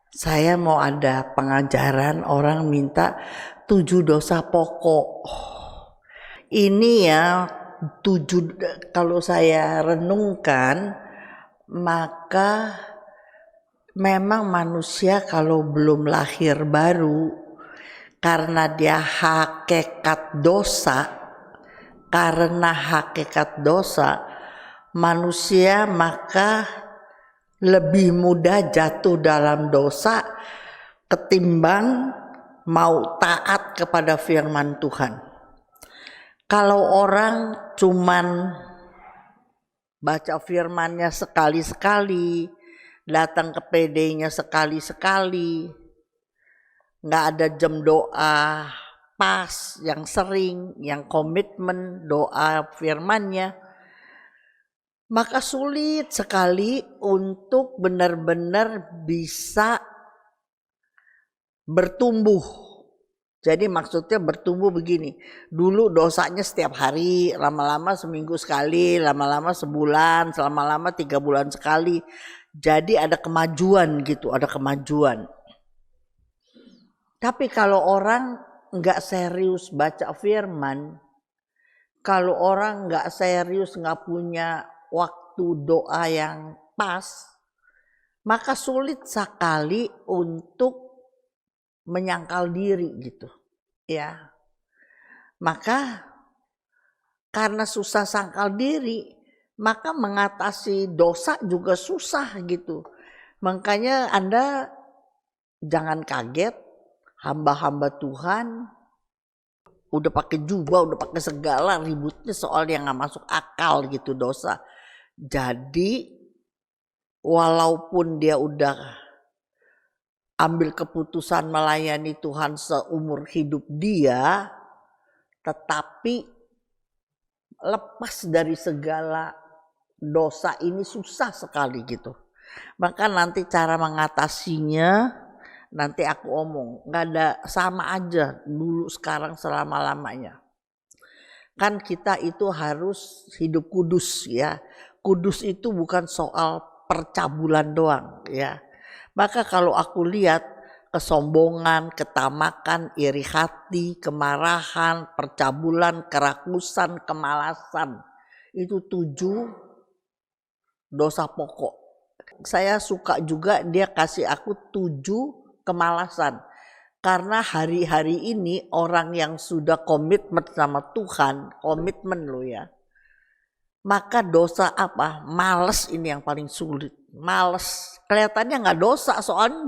Saya mau ada pengajaran orang minta 7 dosa pokok. Ini ya 7, kalau saya renungkan maka memang manusia kalau belum lahir baru karena dia hakikat dosa manusia maka lebih mudah jatuh dalam dosa ketimbang mau taat kepada firman Tuhan. Kalau orang cuman baca firmannya sekali-sekali, datang ke PD-nya sekali-sekali, nggak ada jam doa pas, yang sering, yang komitmen doa firmannya, maka sulit sekali untuk benar-benar bisa bertumbuh. Jadi maksudnya bertumbuh begini, dulu dosanya setiap hari, lama-lama seminggu sekali, lama-lama sebulan, lama-lama 3 bulan sekali. Jadi ada kemajuan gitu, ada kemajuan. Tapi kalau orang nggak serius baca firman, kalau orang nggak serius, nggak punya waktu doa yang pas, maka sulit sekali untuk menyangkal diri gitu, ya. Maka karena susah sangkal diri, maka mengatasi dosa juga susah gitu. Makanya Anda jangan kaget, hamba-hamba Tuhan udah pakai jubah, udah pakai segala, ributnya soal yang nggak masuk akal gitu dosa. Jadi walaupun dia udah ambil keputusan melayani Tuhan seumur hidup dia, tetapi lepas dari segala dosa ini susah sekali gitu. Maka nanti cara mengatasinya nanti aku omong, nggak ada, sama aja dulu sekarang selama-lamanya. Kan kita itu harus hidup kudus ya. Kudus itu bukan soal percabulan doang ya. Maka kalau aku lihat kesombongan, ketamakan, iri hati, kemarahan, percabulan, kerakusan, kemalasan, itu 7 dosa pokok. Saya suka juga dia kasih aku 7 kemalasan. Karena hari-hari ini orang yang sudah komitmen sama Tuhan, komitmen lo ya, maka dosa apa? Males ini yang paling sulit. Males, kelihatannya nggak dosa, soalnya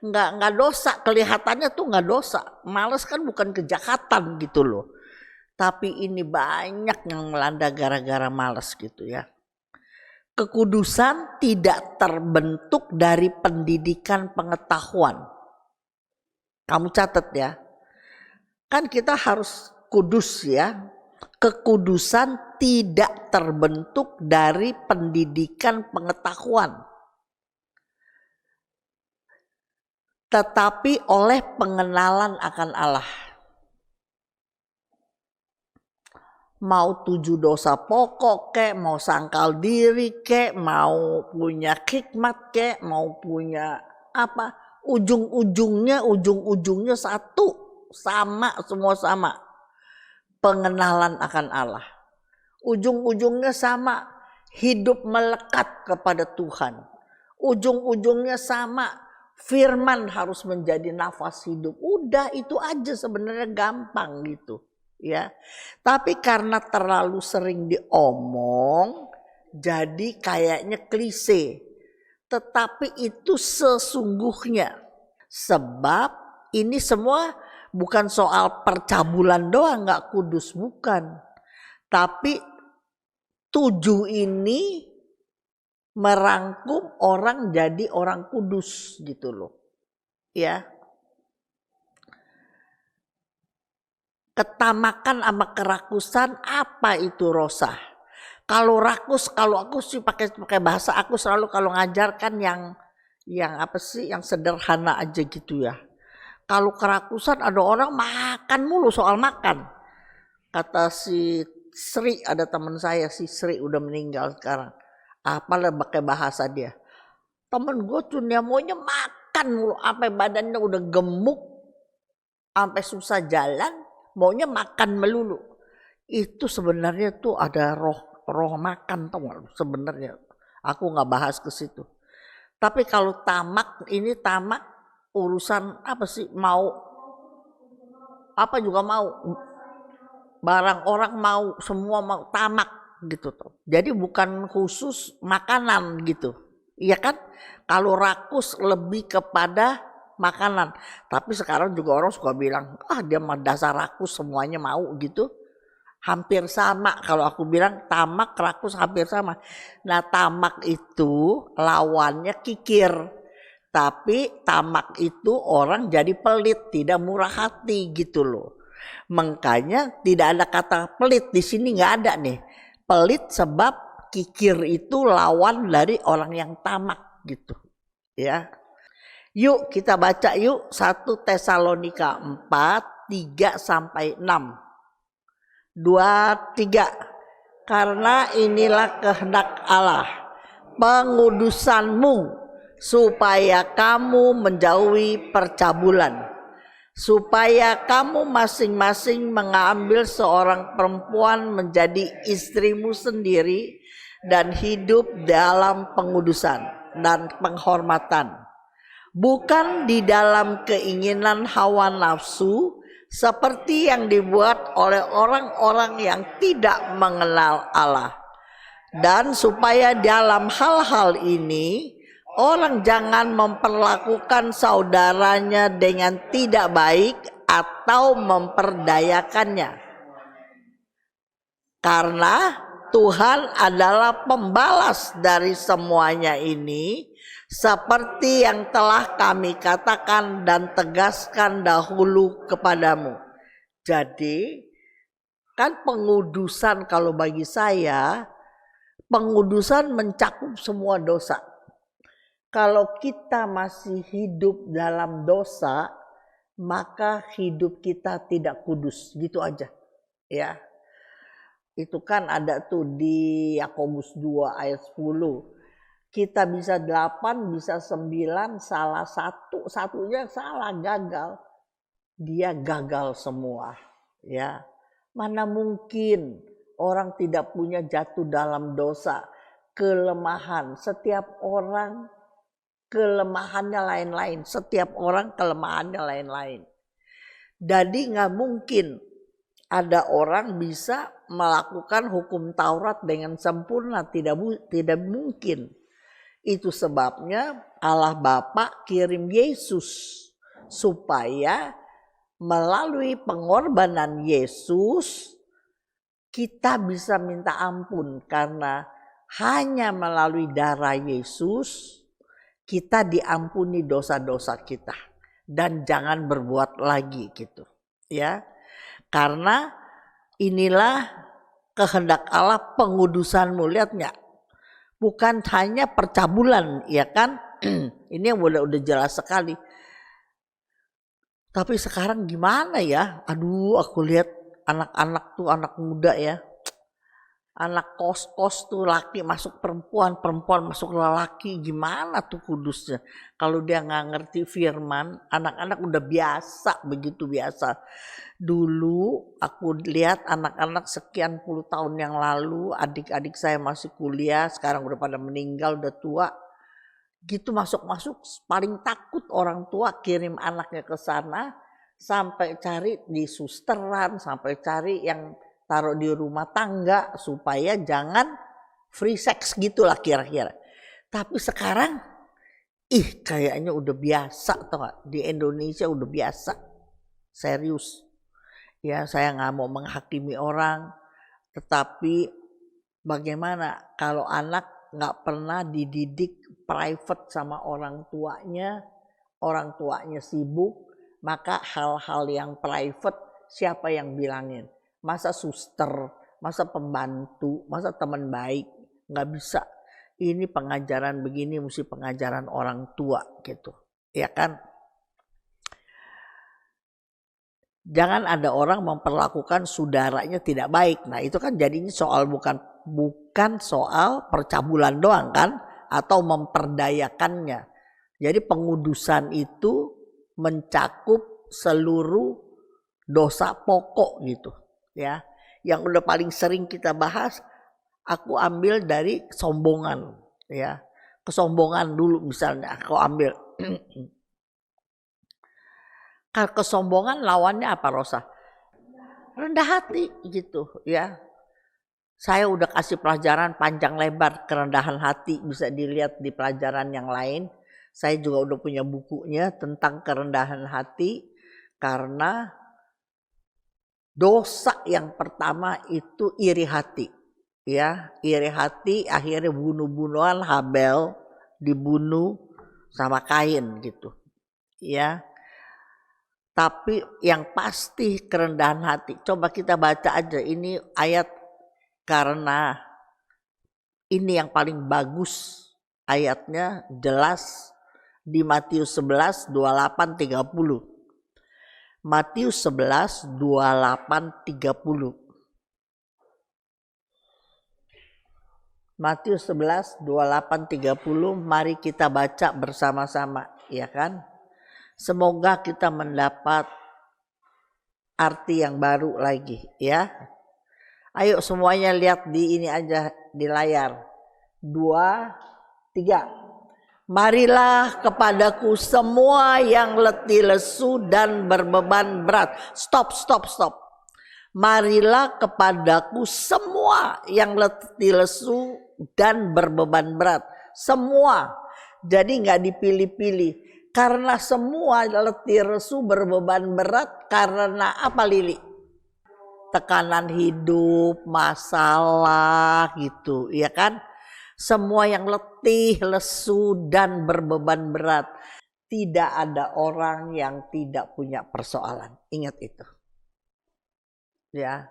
nggak dosa, kelihatannya tuh nggak dosa. Males kan bukan kejahatan gitu loh. Tapi ini banyak yang melanda gara-gara males gitu ya. Kekudusan tidak terbentuk dari pendidikan pengetahuan. Kamu catat ya. Kan kita harus kudus ya. Kekudusan tidak terbentuk dari pendidikan pengetahuan, tetapi oleh pengenalan akan Allah. Mau 7 dosa pokok kek, mau sangkal diri kek, mau punya hikmat kek, mau punya apa, ujung-ujungnya satu, sama, semua sama. Pengenalan akan Allah. Ujung-ujungnya sama, hidup melekat kepada Tuhan. Ujung-ujungnya sama, firman harus menjadi nafas hidup. Udah itu aja sebenarnya, gampang gitu. Ya, tapi karena terlalu sering diomong, jadi kayaknya klise. Tetapi itu sesungguhnya, sebab ini semua bukan soal percabulan doang, nggak kudus, bukan. Tapi 7 ini merangkum orang jadi orang kudus gitu loh. Ya. Ketamakan sama kerakusan, apa itu rosa? Kalau rakus, kalau aku sih pakai bahasa aku selalu kalau ngajarkan yang apa sih, yang sederhana aja gitu ya. Kalau kerakusan ada orang makan mulu, soal makan. Kata si Sri, ada teman saya si Sri udah meninggal sekarang. Apalah pakai bahasa dia. Temen gue tuh dia maunya makan makan mulu, sampai badannya udah gemuk, sampai susah jalan, maunya makan melulu. Itu sebenarnya tuh ada roh makan, tau gak sebenarnya. Aku nggak bahas ke situ. Tapi kalau tamak, ini tamak urusan apa sih, mau apa juga mau, barang orang mau, semua mau, tamak gitu tuh. Jadi bukan khusus makanan gitu, iya kan? Kalau rakus lebih kepada makanan. Tapi sekarang juga orang suka bilang, dia mah dasar rakus, semuanya mau gitu. Hampir sama, kalau aku bilang tamak rakus hampir sama. Nah, tamak itu lawannya kikir. Tapi tamak itu orang jadi pelit, tidak murah hati gitu loh. Makanya tidak ada kata pelit di sini, nggak ada nih. Pelit sebab kikir itu lawan dari orang yang tamak gitu. Ya. Yuk kita baca yuk 1 Tesalonika 4, 3 sampai 6. 2, 3. Karena inilah kehendak Allah, pengudusanmu, supaya kamu menjauhi percabulan, supaya kamu masing-masing mengambil seorang perempuan menjadi istrimu sendiri dan hidup dalam pengudusan dan penghormatan, bukan di dalam keinginan hawa nafsu seperti yang dibuat oleh orang-orang yang tidak mengenal Allah. Dan supaya dalam hal-hal ini orang jangan memperlakukan saudaranya dengan tidak baik atau memperdayakannya. Karena Tuhan adalah pembalas dari semuanya ini, seperti yang telah kami katakan dan tegaskan dahulu kepadamu. Jadi kan pengudusan, kalau bagi saya pengudusan mencakup semua dosa. Kalau kita masih hidup dalam dosa, maka hidup kita tidak kudus, gitu aja. Ya. Itu kan ada tuh di Yakobus 2 ayat 10. Kita bisa 8, bisa 9, salah satunya salah, gagal. Dia gagal semua, ya. Mana mungkin orang tidak punya jatuh dalam dosa, kelemahan. Setiap orang kelemahannya lain-lain, setiap orang kelemahannya lain-lain. Jadi nggak mungkin ada orang bisa melakukan hukum Taurat dengan sempurna, tidak mungkin. Itu sebabnya Allah Bapa kirim Yesus supaya melalui pengorbanan Yesus kita bisa minta ampun, karena hanya melalui darah Yesus kita diampuni dosa-dosa kita dan jangan berbuat lagi gitu, ya. Karena inilah kehendak Allah, pengudusanmu. Lihat nggak? Bukan hanya percabulan, ya kan? Ini yang udah jelas sekali. Tapi sekarang gimana ya? Aduh, aku lihat anak-anak tuh, anak muda ya. Anak kos-kos tuh, laki masuk perempuan, perempuan masuk lelaki. Gimana tuh kudusnya? Kalau dia nggak ngerti firman, anak-anak udah biasa, begitu biasa. Dulu aku lihat anak-anak sekian puluh tahun yang lalu, adik-adik saya masih kuliah, sekarang udah pada meninggal, udah tua. Gitu masuk-masuk paling takut orang tua kirim anaknya ke sana, sampai cari di susteran, sampai cari yang taruh di rumah tangga supaya jangan free sex gitulah kira-kira. Tapi sekarang kayaknya udah biasa, tau gak? Di Indonesia udah biasa. Serius. Ya, saya nggak mau menghakimi orang, tetapi bagaimana kalau anak nggak pernah dididik private sama orang tuanya sibuk, maka hal-hal yang private siapa yang bilangin? Masa suster, masa pembantu, masa teman baik? Nggak bisa. Ini pengajaran begini mesti pengajaran orang tua gitu, ya kan? Jangan ada orang memperlakukan saudaranya tidak baik. Nah, itu kan jadinya soal bukan soal percabulan doang kan, atau memperdayakannya. Jadi pengudusan itu mencakup seluruh dosa pokok gitu ya. Yang udah paling sering kita bahas, aku ambil dari kesombongan ya. Kesombongan dulu misalnya aku ambil. Kesombongan lawannya apa, Rosa? Rendah hati gitu ya. Saya udah kasih pelajaran panjang lebar kerendahan hati, bisa dilihat di pelajaran yang lain. Saya juga udah punya bukunya tentang kerendahan hati, karena dosa yang pertama itu iri hati. Ya, iri hati akhirnya bunuh-bunuhan, Habel dibunuh sama Kain gitu. Ya. Tapi yang pasti kerendahan hati. Coba kita baca aja ini ayat, karena ini yang paling bagus ayatnya, jelas di Matius 11 28 30. Matius 11 28 30. Matius 11 28 30, mari kita baca bersama-sama, ya kan? Semoga kita mendapat arti yang baru lagi ya. Ayo semuanya lihat di ini aja di layar. 2, 3. Marilah kepadaku semua yang letih lesu dan berbeban berat. Stop. Marilah kepadaku semua yang letih lesu dan berbeban berat. Semua. Jadi nggak dipilih-pilih. Karena semua letih lesu berbeban berat karena apa, Lili? Tekanan hidup, masalah gitu, ya kan? Semua yang letih, lesu dan berbeban berat. Tidak ada orang yang tidak punya persoalan. Ingat itu. Ya.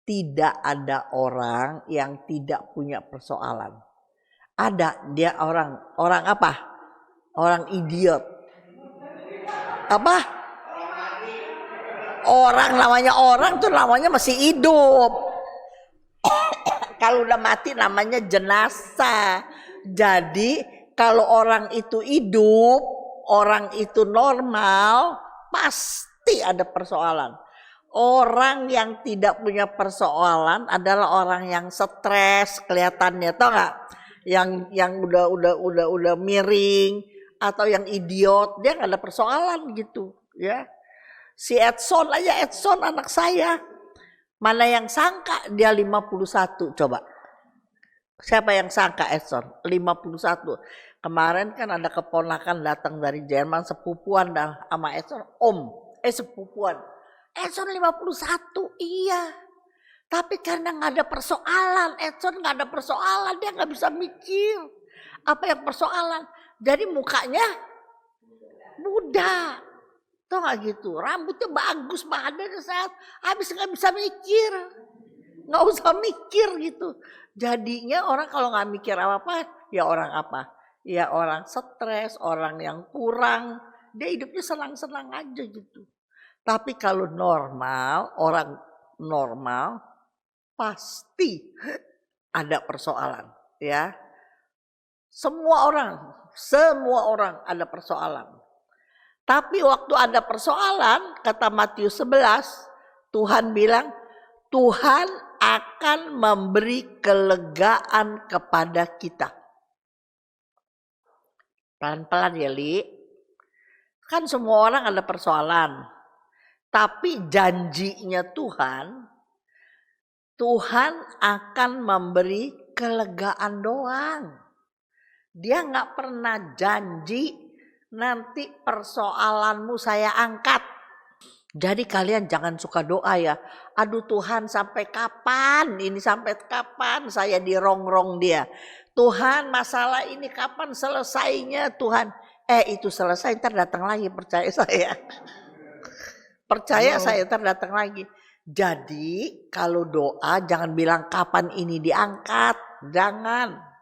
Tidak ada orang yang tidak punya persoalan. Ada, dia orang apa? Orang idiot. Apa? Orang namanya orang tuh namanya masih hidup. Kalau udah mati namanya jenazah. Jadi kalau orang itu hidup, orang itu normal, pasti ada persoalan. Orang yang tidak punya persoalan adalah orang yang stres kelihatannya, tau nggak? Yang udah miring, atau yang idiot, dia nggak ada persoalan gitu ya. Si Edson anak saya, mana yang sangka dia 51, coba siapa yang sangka Edson 51. Kemarin kan ada keponakan datang dari Jerman, sepupuan dah sama Edson, sepupuan Edson 51. Iya, tapi karena nggak ada persoalan, Edson nggak ada persoalan, dia nggak bisa mikir apa yang persoalan. Jadi mukanya muda, tau gak gitu, rambutnya bagus, badannya sehat, habis nggak bisa mikir, nggak usah mikir gitu. Jadinya orang kalau nggak mikir apa-apa, ya orang apa? Ya orang stres, orang yang kurang, dia hidupnya senang-senang aja gitu. Tapi kalau normal, orang normal pasti ada persoalan, ya. Semua orang ada persoalan. Tapi waktu ada persoalan, kata Matius 11, Tuhan bilang, Tuhan akan memberi kelegaan kepada kita. Pelan-pelan ya, Li. Kan semua orang ada persoalan. Tapi janjinya Tuhan akan memberi kelegaan doang. Dia nggak pernah janji nanti persoalanmu saya angkat. Jadi kalian jangan suka doa ya. Aduh Tuhan, sampai kapan ini, sampai kapan saya dirongrong dia. Tuhan, masalah ini kapan selesainya Tuhan. Itu selesai ntar datang lagi, percaya saya. Percaya saya ntar datang lagi. Jadi kalau doa jangan bilang kapan ini diangkat. Jangan.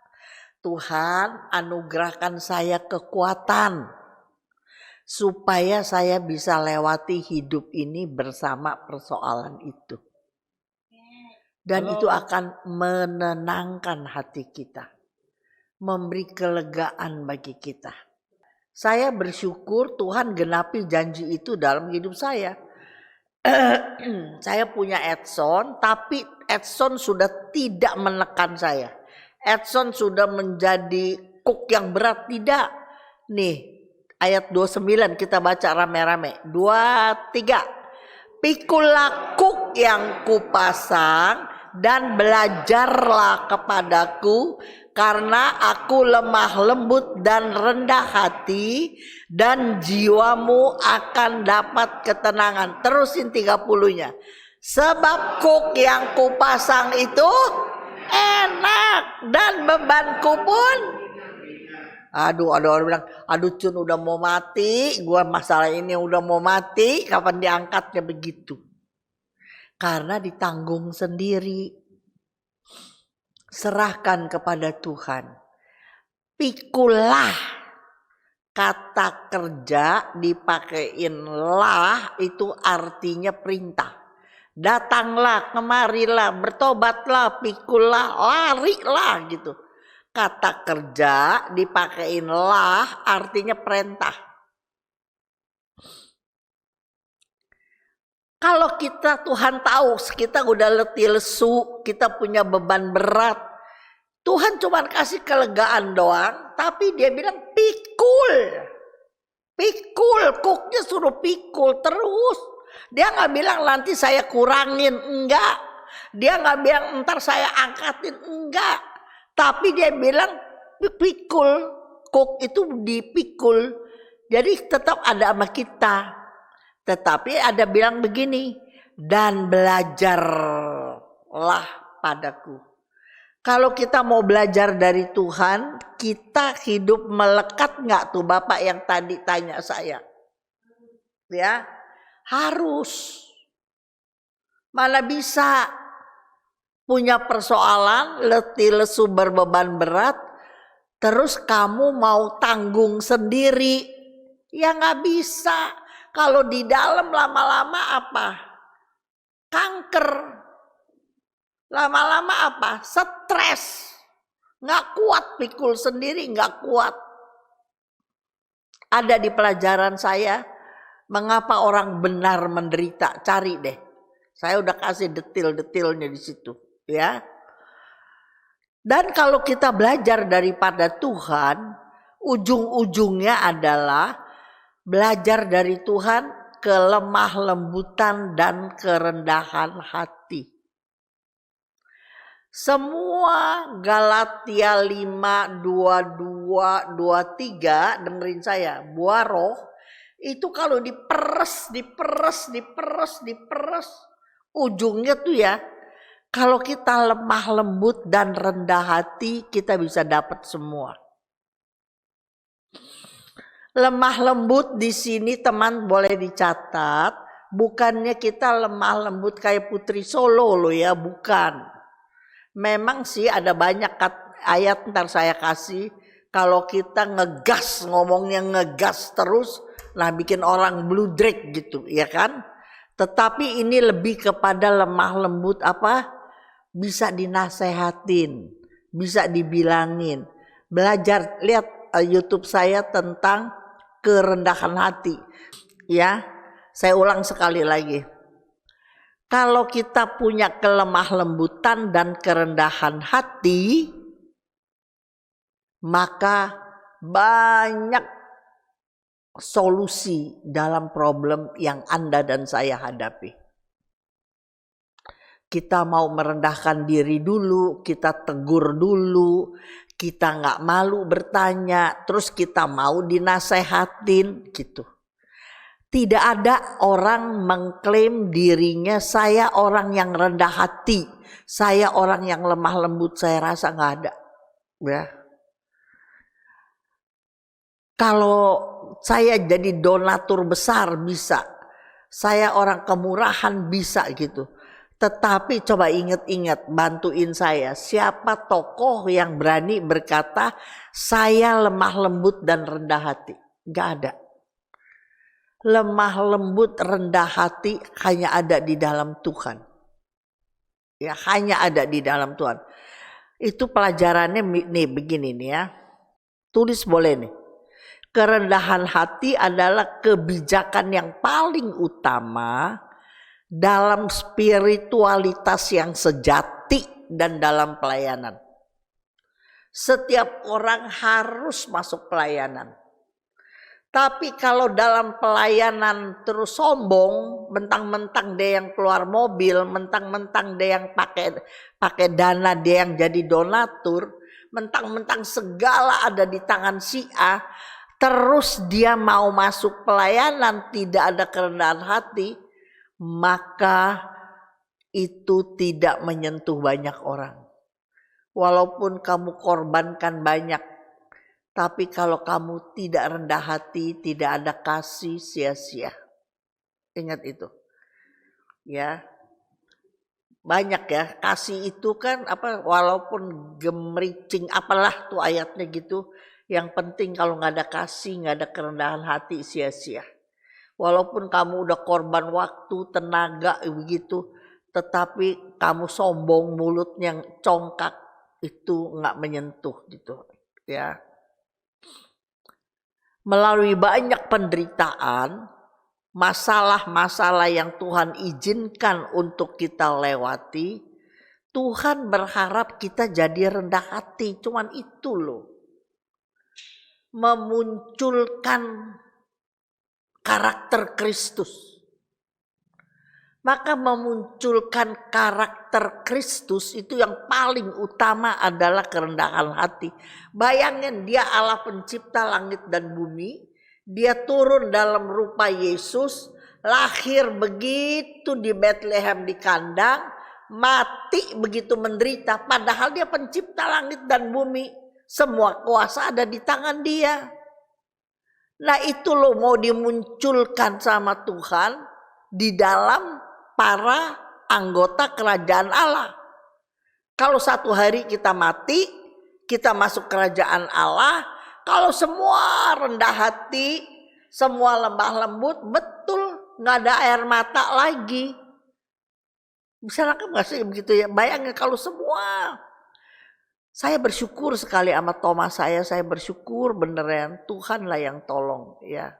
Tuhan anugerahkan saya kekuatan supaya saya bisa lewati hidup ini bersama persoalan itu. Dan itu akan menenangkan hati kita, memberi kelegaan bagi kita. Saya bersyukur Tuhan genapi janji itu dalam hidup saya. Saya punya Edson, tapi Edson sudah tidak menekan saya. Edson sudah menjadi kuk yang berat, tidak. Nih, ayat 29 kita baca rame-rame. 2, 3. Pikulah kuk yang kupasang dan belajarlah kepadaku, karena aku lemah lembut dan rendah hati, dan jiwamu akan dapat ketenangan. Terusin 30-nya. Sebab kuk yang kupasang itu enak dan bebanku pun. Aduh orang bilang, aduh Cun udah mau mati, gua masalah ini udah mau mati, kapan diangkatnya begitu. Karena ditanggung sendiri. Serahkan kepada Tuhan. Pikulah, kata kerja dipakein lah itu artinya perintah. Datanglah, kemarilah, bertobatlah, pikulah, larilah gitu. Kata kerja dipakein lah artinya perintah. Kalau kita Tuhan tahu kita udah letih lesu, kita punya beban berat, Tuhan cuma kasih kelegaan doang, tapi dia bilang pikul. Pikul, kuknya suruh pikul terus. Dia gak bilang nanti saya kurangin, enggak. Dia gak bilang ntar saya angkatin, enggak. Tapi dia bilang pikul, kuk itu dipikul. Jadi tetap ada sama kita. Tetapi ada bilang begini, dan belajarlah padaku. Kalau kita mau belajar dari Tuhan, kita hidup melekat nggak tuh Bapak yang tadi tanya saya? Ya, harus. Mana bisa punya persoalan, letih lesu berbeban berat, terus kamu mau tanggung sendiri? Ya nggak bisa. Kalau di dalam lama-lama apa? Kanker. Lama-lama apa? Stres. Nggak kuat, pikul sendiri nggak kuat. Ada di pelajaran saya, mengapa orang benar menderita? Cari deh. Saya udah kasih detil-detilnya di situ, ya. Dan kalau kita belajar daripada Tuhan, ujung-ujungnya adalah belajar dari Tuhan kelemah lembutan dan kerendahan hati. Semua Galatia 5, 22, 23, dengerin saya, buah roh itu kalau diperes, ujungnya tuh ya, kalau kita lemah lembut dan rendah hati, kita bisa dapat semua. Lemah lembut di sini teman boleh dicatat, bukannya kita lemah lembut kayak Putri Solo loh ya, bukan. Memang sih ada banyak ayat ntar saya kasih, kalau kita ngegas, ngomongnya ngegas terus, nah bikin orang bludrek gitu, ya kan? Tetapi ini lebih kepada lemah lembut apa? Bisa dinasehatin, bisa dibilangin. Belajar, lihat YouTube saya tentang kerendahan hati. Ya, saya ulang sekali lagi. Kalau kita punya kelemah lembutan dan kerendahan hati, maka banyak solusi dalam problem yang Anda dan saya hadapi. Kita mau merendahkan diri dulu, kita tegur dulu, kita nggak malu bertanya, terus kita mau dinasehatin gitu. Tidak ada orang mengklaim dirinya saya orang yang rendah hati, saya orang yang lemah lembut, saya rasa nggak ada. Ya. Kalau saya jadi donatur besar bisa, saya orang kemurahan bisa gitu. Tetapi coba ingat-ingat, bantuin saya, siapa tokoh yang berani berkata saya lemah lembut dan rendah hati? Nggak ada. Lemah lembut rendah hati hanya ada di dalam Tuhan. Ya, hanya ada di dalam Tuhan. Itu pelajarannya nih begini nih ya. Tulis boleh nih. Kerendahan hati adalah kebijakan yang paling utama dalam spiritualitas yang sejati dan dalam pelayanan. Setiap orang harus masuk pelayanan. Tapi kalau dalam pelayanan terus sombong, mentang-mentang dia yang keluar mobil, mentang-mentang dia yang pakai dana, dia yang jadi donatur, mentang-mentang segala ada di tangan si A, terus dia mau masuk pelayanan tidak ada kerendahan hati, maka itu tidak menyentuh banyak orang. Walaupun kamu korbankan banyak, tapi kalau kamu tidak rendah hati, tidak ada kasih, sia-sia. Ingat itu. Ya. Banyak ya, kasih itu kan walaupun gemericing apalah tuh ayatnya gitu. Yang penting kalau nggak ada kasih, nggak ada kerendahan hati, sia-sia. Walaupun kamu udah korban waktu, tenaga begitu, tetapi kamu sombong, mulutnya congkak, itu nggak menyentuh gitu ya. Melalui banyak penderitaan, masalah-masalah yang Tuhan izinkan untuk kita lewati, Tuhan berharap kita jadi rendah hati. Cuman itu loh, memunculkan karakter Kristus. Maka memunculkan karakter Kristus itu yang paling utama adalah kerendahan hati. Bayangin, dia Allah pencipta langit dan bumi. Dia turun dalam rupa Yesus. Lahir begitu di Bethlehem di kandang. Mati begitu menderita. Padahal dia pencipta langit dan bumi. Semua kuasa ada di tangan dia. Nah itu loh mau dimunculkan sama Tuhan di dalam para anggota kerajaan Allah. Kalau satu hari kita mati, kita masuk kerajaan Allah. Kalau semua rendah hati, semua lemah lembut, betul nggak ada air mata lagi. Bisa nggak sih begitu ya? Bayangin kalau semua. Saya bersyukur sekali sama Thomas saya bersyukur beneran Tuhanlah yang tolong ya.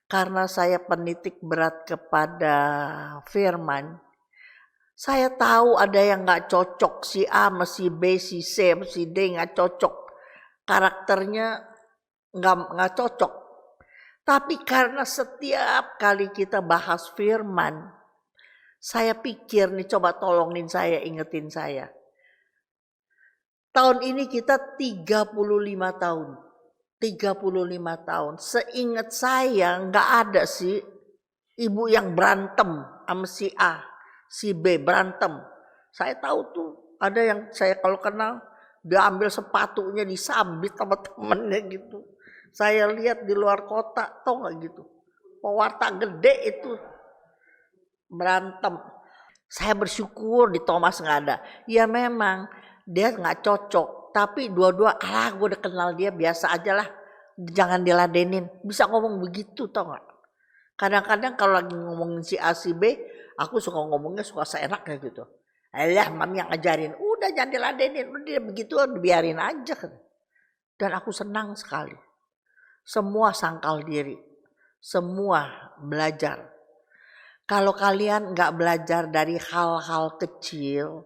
Karena saya penitik berat kepada firman, saya tahu ada yang gak cocok, si A, si B, si C, si D gak cocok. Karakternya gak cocok. Tapi karena setiap kali kita bahas firman, saya pikir nih coba tolongin saya, ingetin saya. Tahun ini kita 35 tahun. 35 tahun. Seingat saya nggak ada sih ibu yang berantem sama si A, si B berantem. Saya tahu tuh ada yang saya kalau kenal dia ambil sepatunya disambit sama temennya gitu. Saya lihat di luar kota, tau nggak gitu. Pewarta gede itu berantem. Saya bersyukur di Thomas nggak ada. Ya memang dia nggak cocok. Tapi dua-dua, gue udah kenal dia biasa aja lah. Jangan diladenin. Bisa ngomong begitu tau gak? Kadang-kadang kalau lagi ngomongin si A, si B, aku suka ngomongnya suka seenaknya gitu. Alah mami yang ngajarin. Udah jangan diladenin. Udah dia begitu biarin aja. Dan aku senang sekali. Semua sangkal diri. Semua belajar. Kalau kalian gak belajar dari hal-hal kecil,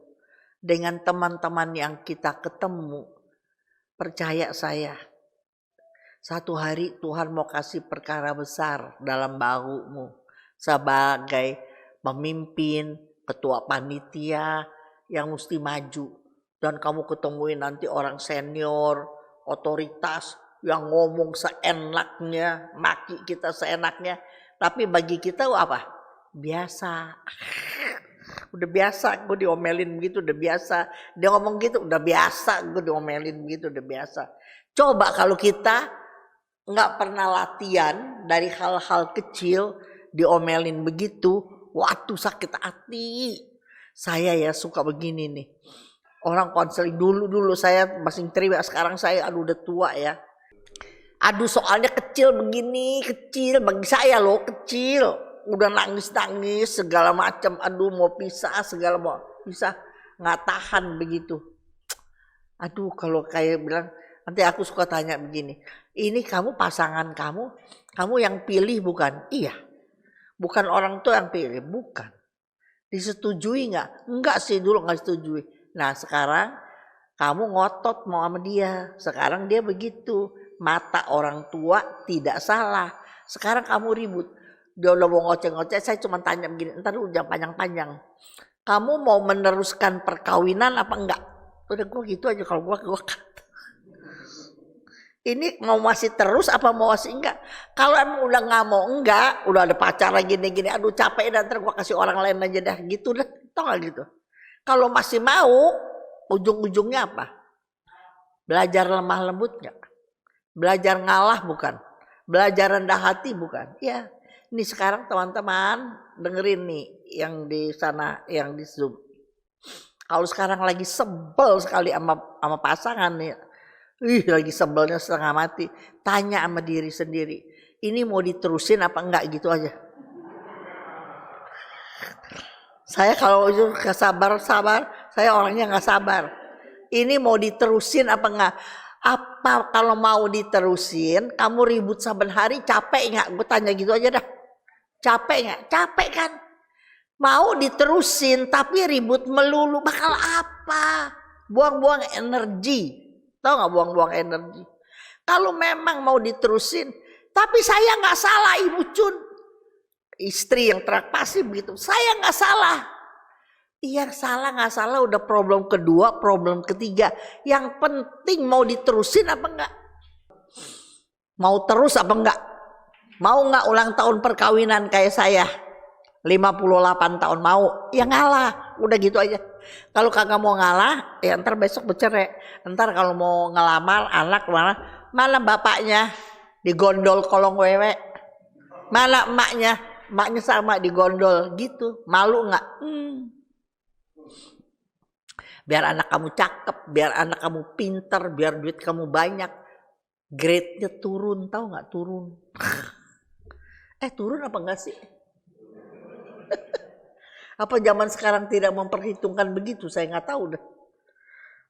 dengan teman-teman yang kita ketemu, percaya saya, satu hari Tuhan mau kasih perkara besar dalam bahumu sebagai pemimpin, ketua panitia yang mesti maju. Dan kamu ketemuin nanti orang senior, otoritas yang ngomong seenaknya, maki kita seenaknya. Tapi bagi kita apa? Biasa. Udah biasa gue diomelin begitu, udah biasa. Dia ngomong gitu, udah biasa gue diomelin begitu, udah biasa. Coba kalau kita gak pernah latihan dari hal-hal kecil, diomelin begitu, waduh sakit hati. Saya ya suka begini nih. Orang konseling dulu saya masih terima, sekarang saya aduh udah tua ya. Aduh soalnya kecil begini, kecil bagi saya loh, kecil. Udah nangis-nangis segala macam, aduh mau pisah segala mau pisah, nggak tahan begitu. Aduh kalau kayak bilang Nanti aku suka tanya begini, ini kamu pasangan kamu yang pilih bukan? Iya. Bukan orang tua yang pilih, bukan. Disetujui nggak? Enggak sih, dulu nggak setujui. Nah sekarang kamu ngotot mau sama dia. Sekarang dia begitu. Mata orang tua tidak salah. Sekarang kamu ribut. Dia udah mau ngoceh-ngoceh, saya cuma tanya begini, ntar lu jangan panjang-panjang. Kamu mau meneruskan perkawinan apa enggak? Udah gue gitu aja, kalau gue ini mau masih terus apa mau masih enggak? Kalau emang udah nggak mau enggak, udah ada pacaran gini-gini, aduh capek dan ntar gue kasih orang lain aja dah, gitu dah, tau gak gitu? Kalau masih mau, ujung-ujungnya apa? Belajar lemah lembut nggak? Belajar ngalah bukan? Belajar rendah hati bukan? Ya, ini sekarang teman-teman dengerin nih yang di sana, yang di Zoom. Kalau sekarang lagi sebel sekali sama pasangan nih. Lagi sebelnya setengah mati. Tanya sama diri sendiri. Ini mau diterusin apa enggak gitu aja. Saya kalau itu sabar, saya orangnya nggak sabar. Ini mau diterusin apa enggak? Apa kalau mau diterusin, kamu ribut saben hari capek nggak? Gue tanya gitu aja dah. Capek nggak? Capek kan? Mau diterusin tapi ribut melulu, bakal apa? Buang-buang energi. Tahu nggak buang-buang energi? Kalau memang mau diterusin, tapi saya nggak salah Ibu Cun. Istri yang terak pasti begitu. Saya nggak salah. Iya salah nggak salah udah problem kedua, problem ketiga. Yang penting mau diterusin apa enggak? Mau terus apa enggak? Mau nggak ulang tahun perkawinan kayak saya? 58 tahun mau? Ya ngalah, udah gitu aja. Kalau kagak mau ngalah, ya ntar besok bercerai. Ntar kalau mau ngelamar anak mana bapaknya digondol kolong wewe, mana emaknya sama digondol gitu. Malu nggak? Biar anak kamu cakep, biar anak kamu pinter, biar duit kamu banyak, grade-nya turun, tahu nggak turun? Turun apa enggak sih? Apa zaman sekarang tidak memperhitungkan begitu? Saya nggak tahu dah.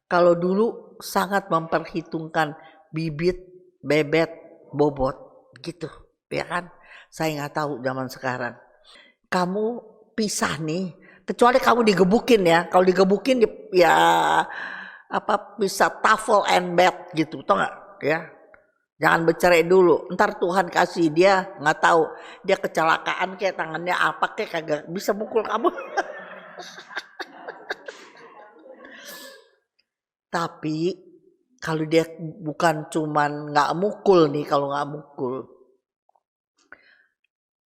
Kalau dulu sangat memperhitungkan bibit, bebet, bobot, gitu, ya kan? Saya nggak tahu zaman sekarang. Kamu pisah nih, kecuali kamu digebukin ya. Kalau digebukin ya apa bisa tafel and bed gitu, tau nggak? Ya. Jangan bercerai dulu, ntar Tuhan kasih dia nggak tahu dia kecelakaan kayak tangannya apa kayak kagak bisa mukul kamu. Tapi kalau dia bukan cuman nggak mukul nih, kalau nggak mukul,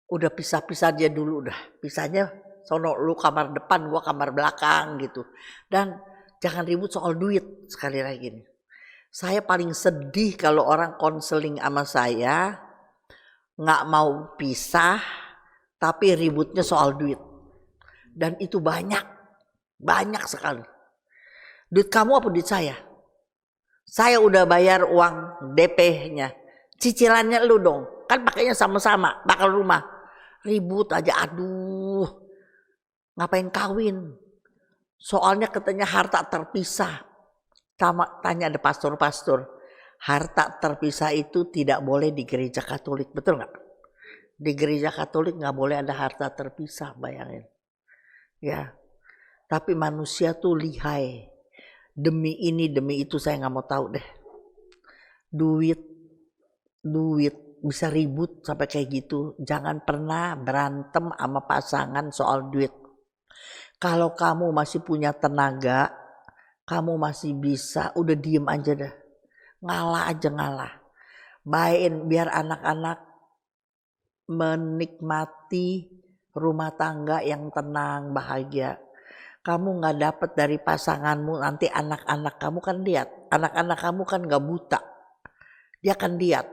udah pisah-pisah dia dulu dah, pisahnya sono lu kamar depan, gua kamar belakang gitu, dan jangan ribut soal duit sekali lagi nih. Saya paling sedih kalau orang konseling sama saya nggak mau pisah tapi ributnya soal duit. Dan itu banyak sekali. Duit kamu apa duit saya? Saya udah bayar uang DP-nya. Cicilannya lu dong. Kan pakainya sama-sama, bakal rumah. Ribut aja, aduh. Ngapain kawin? Soalnya katanya harta terpisah. Tanya ada pastor-pastor, harta terpisah itu tidak boleh di gereja Katolik, betul nggak? Di gereja Katolik nggak boleh ada harta terpisah, bayangin. Ya, tapi manusia tuh lihai. Demi ini demi itu saya nggak mau tahu deh. Duit bisa ribut sampai kayak gitu. Jangan pernah berantem sama pasangan soal duit. Kalau kamu masih punya tenaga, kamu masih bisa, udah diem aja dah. Ngalah aja ngalah. Bayain biar anak-anak menikmati rumah tangga yang tenang, bahagia. Kamu gak dapet dari pasanganmu, nanti anak-anak kamu kan lihat. Anak-anak kamu kan gak buta. Dia akan lihat.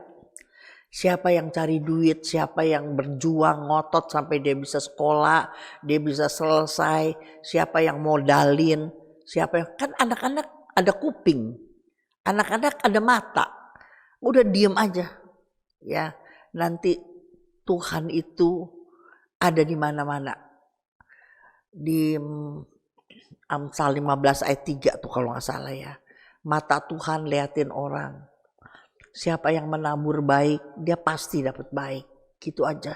Siapa yang cari duit, siapa yang berjuang ngotot sampai dia bisa sekolah, dia bisa selesai, siapa yang modalin. Siapa yang kan anak-anak ada kuping, anak-anak ada mata, udah diem aja, ya nanti Tuhan itu ada di mana-mana. Di Amsal 15 ayat 3 tuh kalau nggak salah ya, Mata Tuhan liatin orang. Siapa yang menabur baik, dia pasti dapat baik. Gitu aja.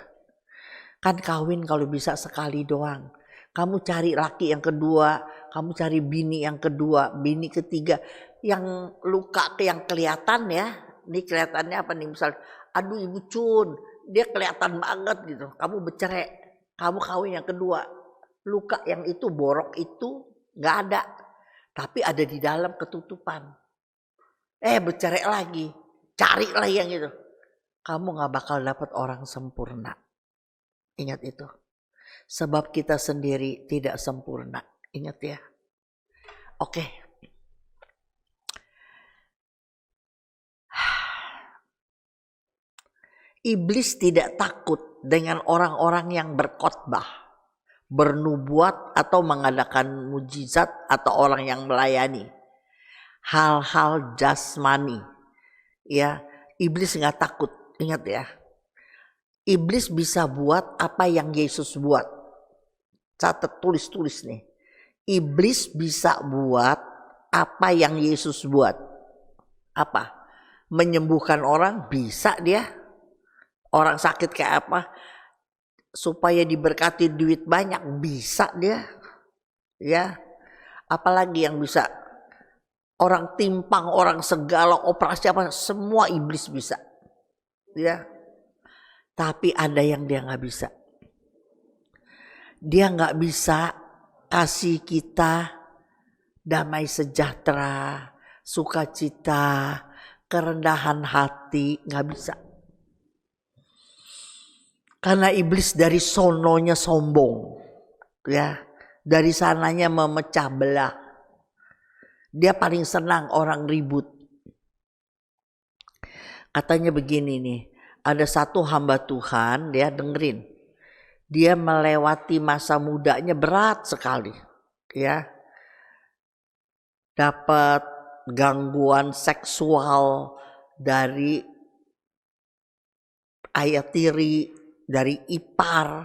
Kan kawin kalau bisa sekali doang. Kamu cari laki yang kedua, kamu cari bini yang kedua, bini ketiga. Yang luka yang kelihatan ya. Ini kelihatannya apa nih, misal, aduh Ibu Cun, dia kelihatan banget gitu. Kamu bercerai, kamu kawin yang kedua. Luka yang itu, borok itu gak ada. Tapi ada di dalam ketutupan. Bercerai lagi, cari lagi yang itu. Kamu gak bakal dapat orang sempurna. Ingat itu. Sebab kita sendiri tidak sempurna. Ingat ya. Oke. Iblis tidak takut dengan orang-orang yang berkhotbah, bernubuat atau mengadakan mujizat atau orang yang melayani. Hal-hal jasmani. Ya, iblis nggak takut. Ingat ya. Iblis bisa buat apa yang Yesus buat. Catat, tulis nih. Iblis bisa buat apa yang Yesus buat. Apa? Menyembuhkan orang bisa dia. Orang sakit kayak apa? Supaya diberkati duit banyak bisa dia. Ya. Apalagi yang bisa? Orang timpang, orang segala operasi apa, semua iblis bisa. Ya. Tapi ada yang dia nggak bisa. Dia nggak bisa kasih kita damai sejahtera, sukacita, kerendahan hati, nggak bisa. Karena iblis dari sononya sombong, ya, dari sananya memecah belah. Dia paling senang orang ribut. Katanya begini nih, ada satu hamba Tuhan, dia dengerin. Dia melewati masa mudanya berat sekali, ya. Dapat gangguan seksual dari ayah tiri, dari ipar,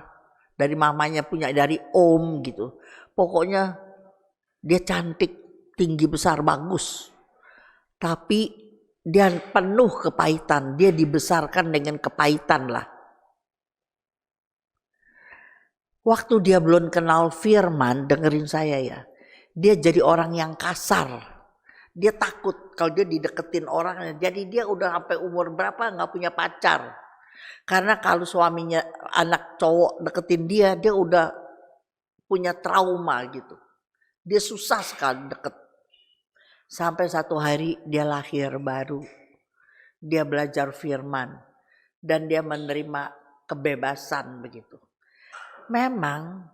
dari mamanya punya, dari om gitu. Pokoknya dia cantik, tinggi, besar, bagus. Tapi dia penuh kepahitan, dia dibesarkan dengan kepahitan lah. Waktu dia belum kenal firman, dengerin saya ya. Dia jadi orang yang kasar. Dia takut kalau dia dideketin orang. Jadi dia udah sampai umur berapa gak punya pacar. Karena kalau suaminya anak cowok deketin dia udah punya trauma gitu. Dia susah sekali deket. Sampai satu hari dia lahir baru. Dia belajar firman. Dan dia menerima kebebasan begitu. Memang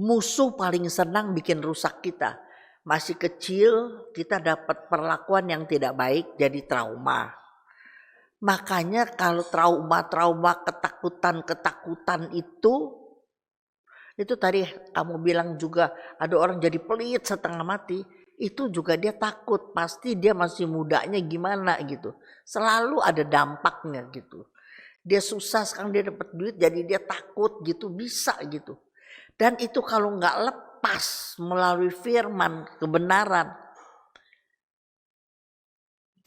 musuh paling senang bikin rusak kita. Masih kecil kita dapat perlakuan yang tidak baik jadi trauma. Makanya kalau trauma-trauma, ketakutan itu tadi kamu bilang juga ada orang jadi pelit setengah mati. Itu juga dia takut, pasti dia masih mudanya gimana gitu. Selalu ada dampaknya gitu. Dia susah sekarang dia dapat duit jadi dia takut gitu, bisa gitu. Dan itu kalau nggak lepas melalui firman kebenaran,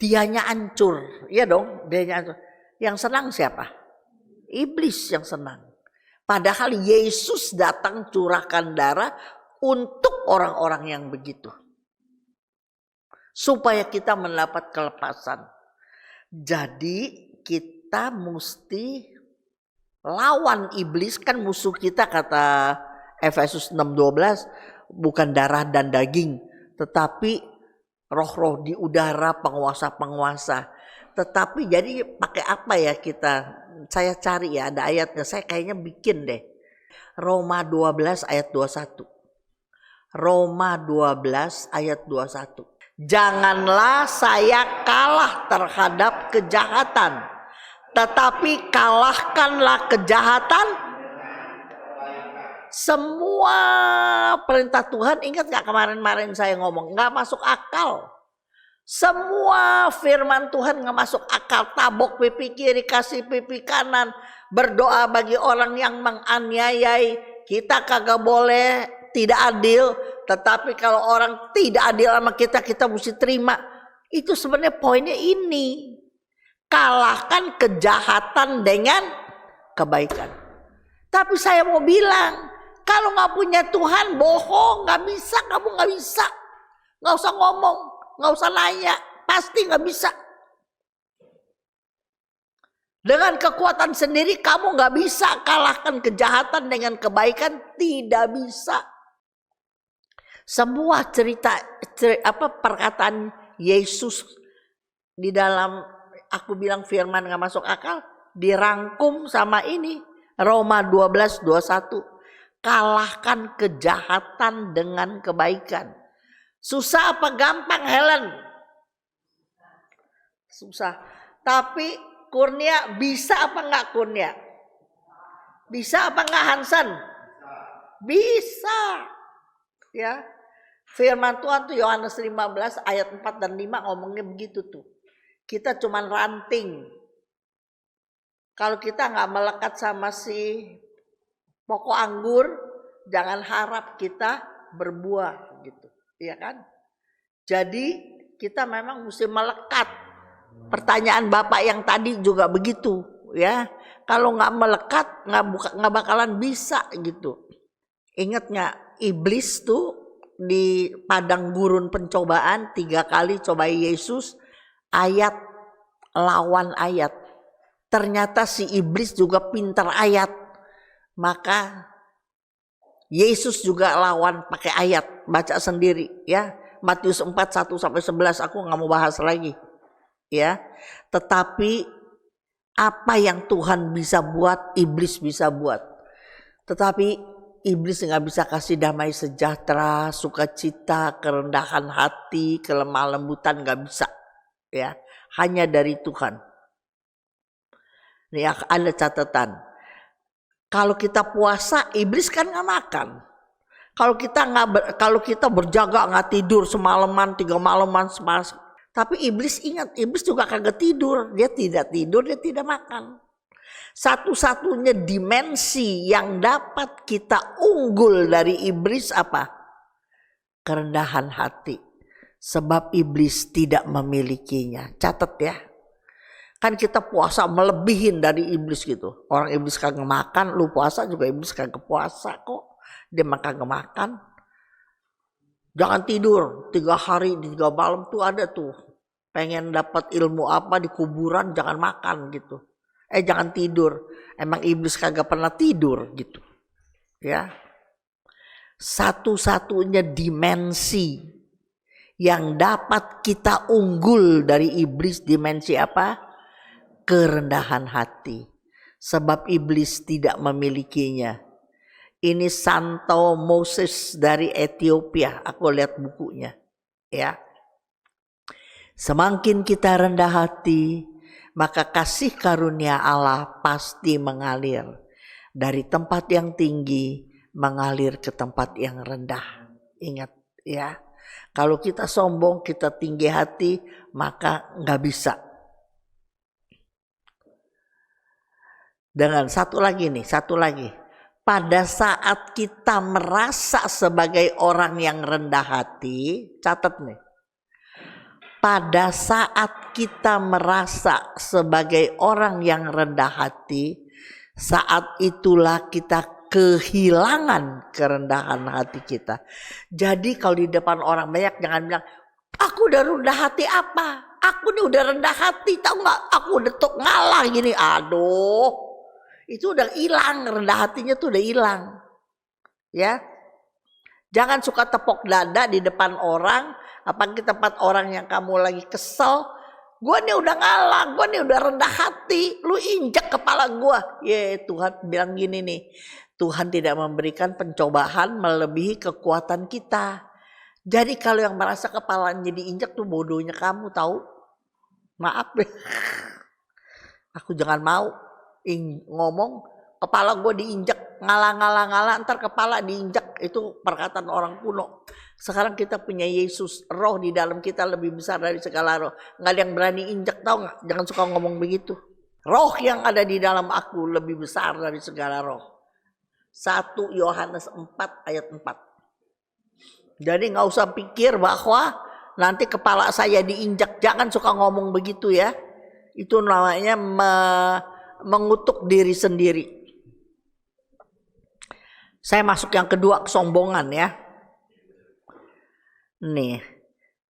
dianya hancur, iya dong, dianya hancur. Yang senang siapa? Iblis yang senang. Padahal Yesus datang curahkan darah untuk orang-orang yang begitu. Supaya kita mendapat kelepasan. Jadi kita mesti lawan iblis, kan musuh kita kata Efesus 6:12 bukan darah dan daging tetapi roh-roh di udara, penguasa-penguasa. Tetapi jadi pakai apa ya kita? Saya cari ya, ada ayatnya. Saya kayaknya bikin deh. Roma 12 ayat 21. Roma 12 ayat 21. Janganlah saya kalah terhadap kejahatan, tetapi kalahkanlah kejahatan. Semua perintah Tuhan, ingat gak kemarin saya ngomong, gak masuk akal. Semua firman Tuhan gak masuk akal. Tabok pipi kiri, kasih pipi kanan, berdoa bagi orang yang menganiayai. Kita kagak boleh tidak adil, Tetapi kalau orang tidak adil sama kita, kita mesti terima. Itu sebenarnya poinnya ini. Kalahkan kejahatan dengan kebaikan. Tapi saya mau bilang, kalau nggak punya Tuhan, bohong, nggak bisa, kamu nggak bisa. Nggak usah ngomong, nggak usah nanya, pasti nggak bisa. Dengan kekuatan sendiri kamu nggak bisa kalahkan kejahatan dengan kebaikan, tidak bisa. Semua cerita perkataan Yesus di dalam aku bilang firman nggak masuk akal, dirangkum sama ini Roma 12:21. Kalahkan kejahatan dengan kebaikan. Susah apa gampang, Helen? Susah. Tapi Kurnia bisa apa enggak, Kurnia? Bisa apa enggak, Hansen? Bisa. Ya. Firman Tuhan tuh Yohanes 15 ayat 4 dan 5 ngomongnya begitu tuh. Kita cuman ranting. Kalau kita enggak melekat sama si pokok anggur, jangan harap kita berbuah gitu. Iya kan? Jadi kita memang mesti melekat. Pertanyaan Bapak yang tadi juga begitu, ya. Kalau nggak melekat, nggak bakalan bisa gitu. Ingat nggak, iblis tuh di padang gurun pencobaan 3 kali cobai Yesus, ayat lawan ayat. Ternyata si iblis juga pintar ayat, maka Yesus juga lawan pakai ayat. Baca sendiri, ya. Matius 4 1-11 aku nggak mau bahas lagi. Ya, tetapi apa yang Tuhan bisa buat, iblis bisa buat. Tetapi iblis nggak bisa kasih damai sejahtera, sukacita, kerendahan hati, kelemah lembutan, nggak bisa. Ya, hanya dari Tuhan. Nih ada catatan. Kalau kita puasa, iblis kan nggak makan. Kalau kita berjaga nggak tidur semalaman, 3 malaman, tapi iblis ingat, iblis juga kagak tidur. Dia tidak tidur, dia tidak makan. Satu-satunya dimensi yang dapat kita unggul dari iblis apa? Kerendahan hati. Sebab iblis tidak memilikinya. Catat ya. Kan kita puasa melebihin dari iblis gitu. Orang iblis kagak makan, lu puasa juga iblis kagak puasa kok. Dia kagak makan. Jangan tidur 3 hari 3 malam tuh ada tuh. Pengen dapat ilmu apa di kuburan, jangan makan gitu. Jangan tidur. Emang iblis kagak pernah tidur gitu. Ya. Satu-satunya dimensi yang dapat kita unggul dari iblis, dimensi apa? Kerendahan hati. Sebab iblis tidak memilikinya. Ini Santo Moses dari Ethiopia. Aku lihat bukunya. Ya. Semakin kita rendah hati, maka kasih karunia Allah pasti mengalir. Dari tempat yang tinggi, mengalir ke tempat yang rendah. Ingat ya. Kalau kita sombong, kita tinggi hati, maka nggak bisa. Dengan satu lagi. Pada saat kita merasa sebagai orang yang rendah hati, catat nih. Pada saat kita merasa sebagai orang yang rendah hati, saat itulah kita kehilangan kerendahan hati kita. Jadi kalau di depan orang banyak jangan bilang, aku udah rendah hati apa? Aku nih udah rendah hati, tahu nggak? Aku udah tok ngalah gini, aduh. Itu udah hilang, rendah hatinya tuh udah hilang. Ya. Jangan suka tepok dada di depan orang, apalagi tempat orang yang kamu lagi kesel. Gue nih udah ngalah, gue nih udah rendah hati, lu injak kepala gue. Tuhan bilang gini nih, Tuhan tidak memberikan pencobaan melebihi kekuatan kita. Jadi kalau yang merasa kepalanya diinjak tuh bodohnya kamu tahu. Maaf deh. Aku jangan mau ngomong kepala gue diinjak, ngalah, ntar kepala diinjak. Itu perkataan orang kuno. Sekarang kita punya Yesus, roh di dalam kita lebih besar dari segala roh. Nggak ada yang berani injak, tahu nggak? Jangan suka ngomong begitu. Roh yang ada di dalam aku lebih besar dari segala roh. 1 Yohanes 4 ayat 4. Jadi nggak usah pikir bahwa nanti kepala saya diinjak. Jangan suka ngomong begitu ya. Itu namanya mengutuk diri sendiri. Saya masuk yang kedua, kesombongan ya. Nih,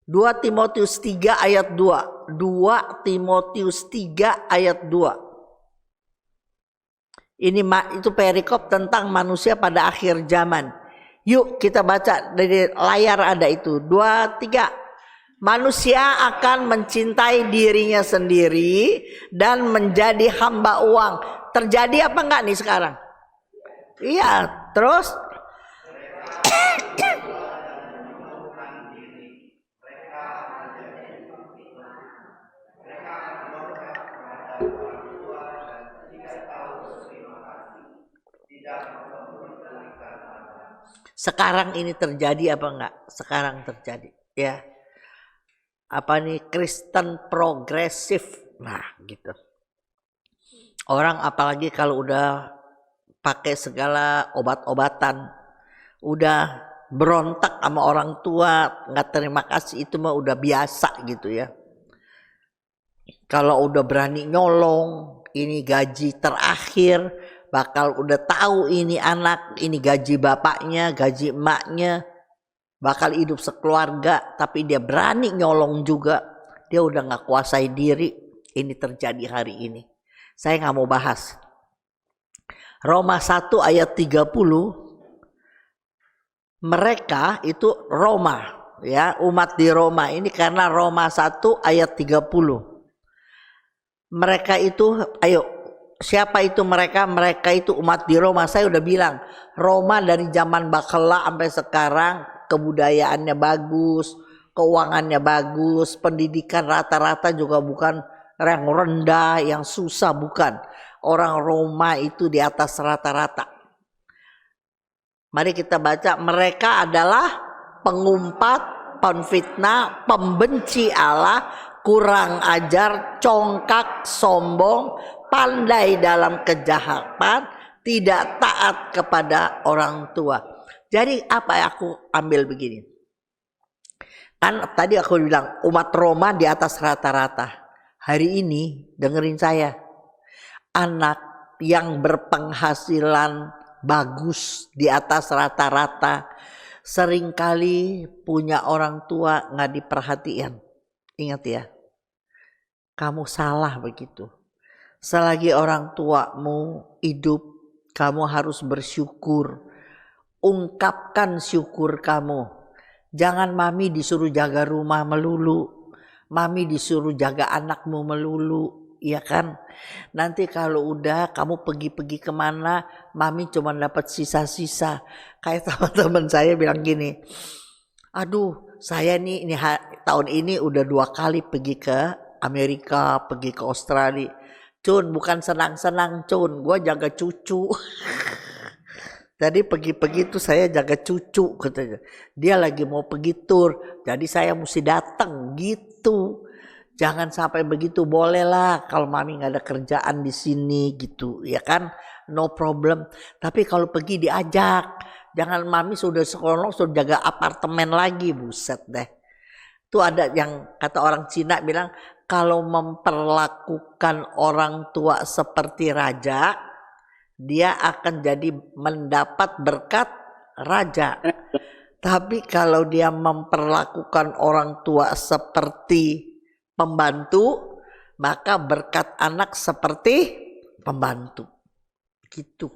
2 Timotius 3 ayat 2. 2 Timotius 3 ayat 2. Ini itu perikop tentang manusia pada akhir zaman. Yuk kita baca dari layar, ada itu. 2, 3. Manusia akan mencintai dirinya sendiri dan menjadi hamba uang. Terjadi apa enggak nih sekarang? Iya, terus sekarang ini terjadi apa enggak? Sekarang terjadi ya. Apa nih, Kristen progresif. Nah gitu. Orang apalagi kalau udah pakai segala obat-obatan, udah berontak sama orang tua, nggak terima kasih, itu mah udah biasa gitu ya. Kalau udah berani nyolong, ini gaji terakhir, bakal udah tahu ini anak, ini gaji bapaknya, gaji emaknya, bakal hidup sekeluarga, tapi dia berani nyolong juga, dia udah nggak kuasai diri. Ini terjadi hari ini. Saya nggak mau bahas. Roma 1 ayat 30, mereka itu Roma ya, umat di Roma ini, karena Roma 1 ayat 30. Mereka itu, ayo, siapa itu mereka? Mereka itu umat di Roma. Saya udah bilang, Roma dari zaman Bakala sampai sekarang kebudayaannya bagus, keuangannya bagus, pendidikan rata-rata juga bukan yang rendah, yang susah, bukan. Orang Roma itu di atas rata-rata. Mari kita baca, mereka adalah pengumpat, penfitnah, pembenci Allah, kurang ajar, congkak, sombong, pandai dalam kejahatan, tidak taat kepada orang tua. Jadi apa yang aku ambil begini? Kan tadi aku bilang umat Roma di atas rata-rata. Hari ini dengerin saya. Anak yang berpenghasilan bagus di atas rata-rata seringkali punya orang tua nggak diperhatikan. Ingat ya, kamu salah begitu. Selagi orang tuamu hidup, kamu harus bersyukur. Ungkapkan syukur kamu. Jangan mami disuruh jaga rumah melulu, mami disuruh jaga anakmu melulu. Iya kan? Nanti kalau udah kamu pergi-pergi kemana, mami cuma dapat sisa-sisa. Kayak teman-teman saya bilang gini, aduh saya nih ini tahun ini udah 2 kali pergi ke Amerika, pergi ke Australia. Cun, bukan senang-senang Cun, gue jaga cucu. Jadi pergi-pergi itu saya jaga cucu katanya. Dia lagi mau pergi tur, jadi saya mesti datang gitu. Jangan sampai begitu, boleh lah kalau mami nggak ada kerjaan di sini gitu, ya kan, no problem. Tapi kalau pergi diajak, jangan mami sudah sekolah sudah jaga apartemen lagi, buset deh. Itu ada yang kata orang Cina bilang, kalau memperlakukan orang tua seperti raja, dia akan jadi mendapat berkat raja. Tapi kalau dia memperlakukan orang tua seperti pembantu, maka berkat anak seperti pembantu. Gitu.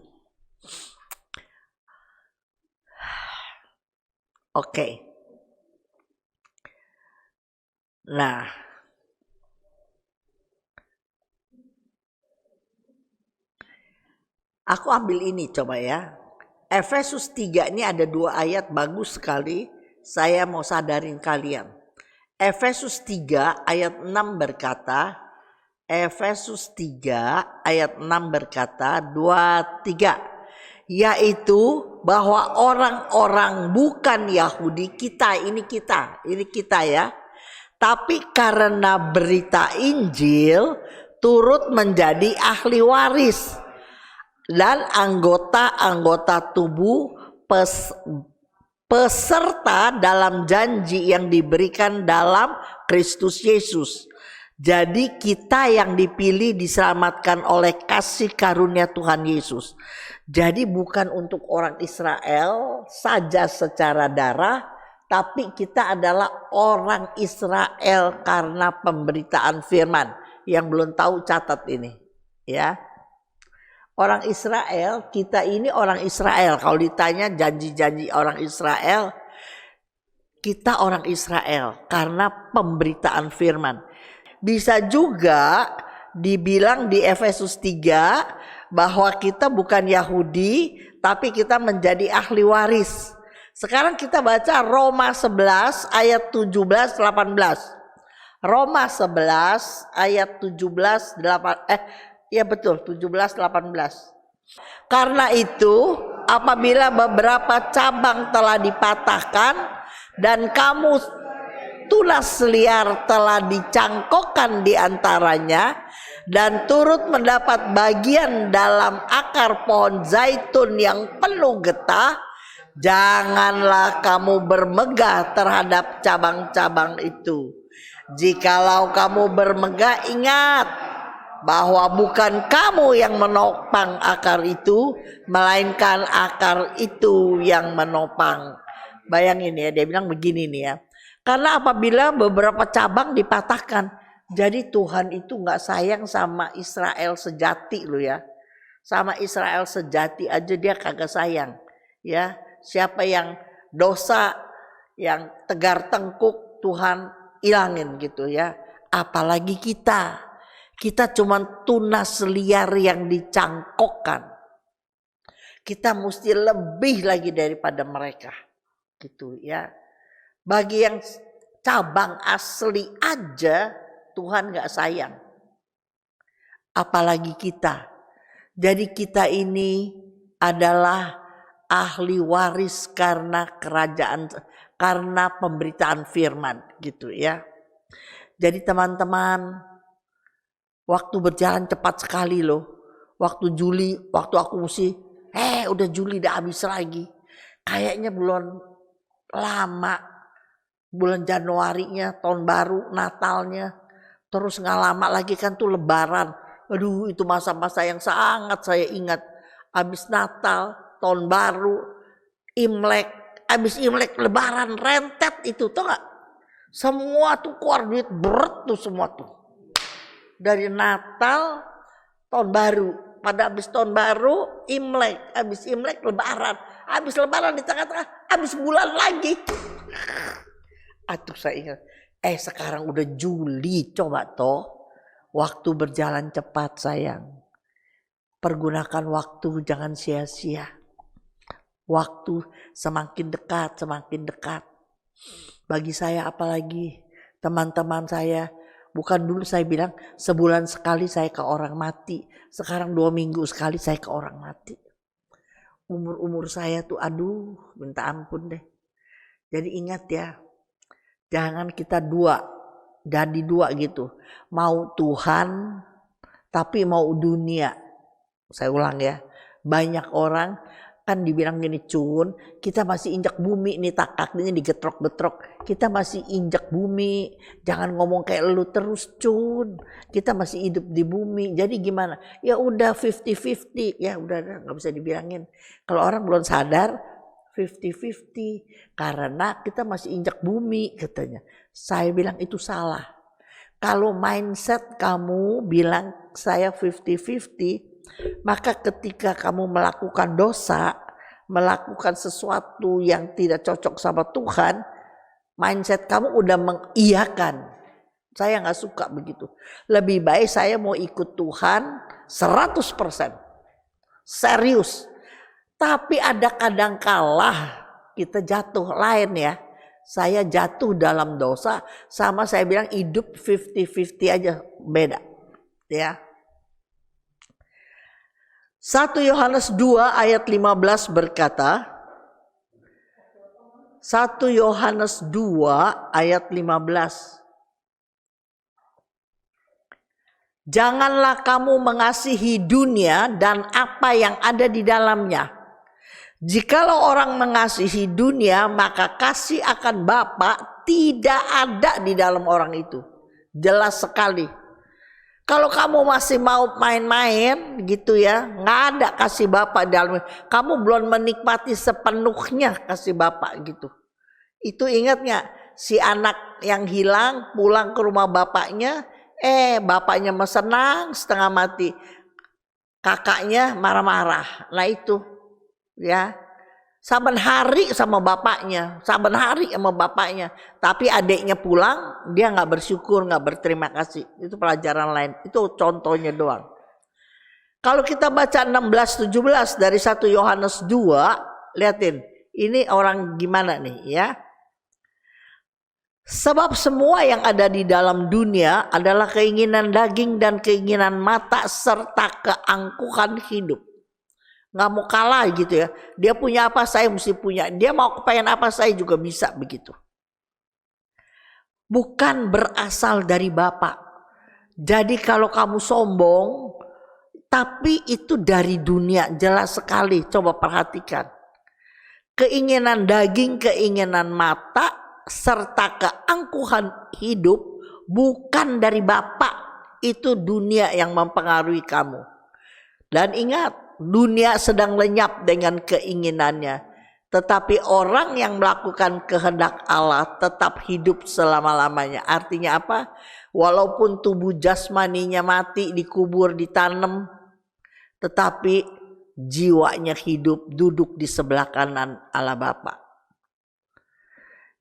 Oke. Nah, aku ambil ini coba ya. Efesus 3 ini ada 2 ayat bagus sekali. Saya mau sadarin kalian. Efesus 3 ayat 6 berkata, Efesus 3 ayat 6 berkata, 2, 3, yaitu bahwa orang-orang bukan Yahudi, ini kita ya, tapi karena berita Injil turut menjadi ahli waris dan anggota-anggota tubuh peserta dalam janji yang diberikan dalam Kristus Yesus. Jadi kita yang dipilih diselamatkan oleh kasih karunia Tuhan Yesus. Jadi bukan untuk orang Israel saja secara darah, tapi kita adalah orang Israel karena pemberitaan firman. Yang belum tahu catat ini, ya. Orang Israel, kita ini orang Israel. Kalau ditanya janji-janji orang Israel, kita orang Israel karena pemberitaan firman. Bisa juga dibilang di Efesus 3 bahwa kita bukan Yahudi, tapi kita menjadi ahli waris. Sekarang kita baca Roma 11 ayat 17-18. Roma 11 ayat 17-18. Karena itu apabila beberapa cabang telah dipatahkan dan kamu tunas liar telah dicangkokkan di antaranya dan turut mendapat bagian dalam akar pohon zaitun yang penuh getah, janganlah kamu bermegah terhadap cabang-cabang itu. Jikalau kamu bermegah, ingat bahwa bukan kamu yang menopang akar itu, melainkan akar itu yang menopang. Bayangin ya, dia bilang begini nih ya. Karena apabila beberapa cabang dipatahkan, jadi Tuhan itu gak sayang sama Israel sejati loh ya. Sama Israel sejati aja dia kagak sayang. Ya, siapa yang dosa, yang tegar tengkuk, Tuhan ilangin gitu ya. Apalagi kita. Kita cuma tunas liar yang dicangkokkan. Kita mesti lebih lagi daripada mereka. Gitu ya. Bagi yang cabang asli aja Tuhan gak sayang. Apalagi kita. Jadi kita ini adalah ahli waris karena kerajaan, karena pemberitaan firman gitu ya. Jadi teman-teman, waktu berjalan cepat sekali loh. Waktu Juli, waktu aku mesti, udah Juli udah habis lagi. Kayaknya belum lama, bulan Januarinya, tahun baru, Natalnya. Terus gak lama lagi kan tuh Lebaran. Aduh, itu masa-masa yang sangat saya ingat. Habis Natal, tahun baru, Imlek, habis Imlek, Lebaran, rentet itu, tau gak? Semua tuh keluar duit berat tuh semua tuh. Dari Natal, tahun baru, pada habis tahun baru, Imlek, habis Imlek, Lebaran, habis Lebaran di tengah-tengah, habis bulan lagi. Aduh saya ingat, sekarang udah Juli, coba toh, waktu berjalan cepat sayang. Pergunakan waktu, jangan sia-sia. Waktu semakin dekat, semakin dekat. Bagi saya apalagi teman-teman saya, bukan dulu saya bilang sebulan sekali saya ke orang mati. Sekarang 2 minggu sekali saya ke orang mati. Umur saya tuh aduh minta ampun deh. Jadi ingat ya, jangan kita jadi dua gitu. Mau Tuhan tapi mau dunia. Saya ulang ya, banyak orang kan dibilang gini, Cun, kita masih injak bumi nih, takaknya digetrok-getrok. Kita masih injak bumi, jangan ngomong kayak lu terus, Cun. Kita masih hidup di bumi, jadi gimana? Ya udah 50-50, ya udah nggak bisa dibilangin. Kalau orang belum sadar 50-50, karena kita masih injak bumi katanya. Saya bilang itu salah. Kalau mindset kamu bilang saya 50-50, maka ketika kamu melakukan dosa, melakukan sesuatu yang tidak cocok sama Tuhan, mindset kamu udah mengiyakan. Saya gak suka begitu. Lebih baik saya mau ikut Tuhan 100%. Serius. Tapi ada kadang kalah kita jatuh lain ya. Saya jatuh dalam dosa sama saya bilang hidup 50-50 aja, beda. Ya. 1 Yohanes 2 ayat 15 berkata, 1 Yohanes 2 ayat 15. Janganlah kamu mengasihi dunia dan apa yang ada di dalamnya. Jikalau orang mengasihi dunia, maka kasih akan Bapa tidak ada di dalam orang itu. Jelas sekali. Kalau kamu masih mau main-main gitu ya, nggak ada kasih Bapa di dalam. Kamu belum menikmati sepenuhnya kasih Bapa gitu. Itu ingat nggak? Si anak yang hilang pulang ke rumah bapaknya, bapaknya senang setengah mati. Kakaknya marah-marah. Nah itu ya, saben hari sama bapaknya, tapi adiknya pulang dia nggak bersyukur, nggak berterima kasih. Itu pelajaran lain, itu contohnya doang. Kalau kita baca 16-17 dari 1 Yohanes 2, liatin ini orang gimana nih ya. Sebab semua yang ada di dalam dunia adalah keinginan daging dan keinginan mata serta keangkuhan hidup. Nggak mau kalah gitu ya. Dia punya apa, saya mesti punya. Dia mau kepengen apa, saya juga bisa begitu. Bukan berasal dari Bapa. Jadi kalau kamu sombong, tapi itu dari dunia, jelas sekali. Coba perhatikan. Keinginan daging, keinginan mata, serta keangkuhan hidup bukan dari Bapa. Itu dunia yang mempengaruhi kamu. Dan ingat, dunia sedang lenyap dengan keinginannya, tetapi orang yang melakukan kehendak Allah tetap hidup selama-lamanya. Artinya apa? Walaupun tubuh jasmaninya mati, dikubur, ditanam, tetapi jiwanya hidup, duduk di sebelah kanan Allah Bapa.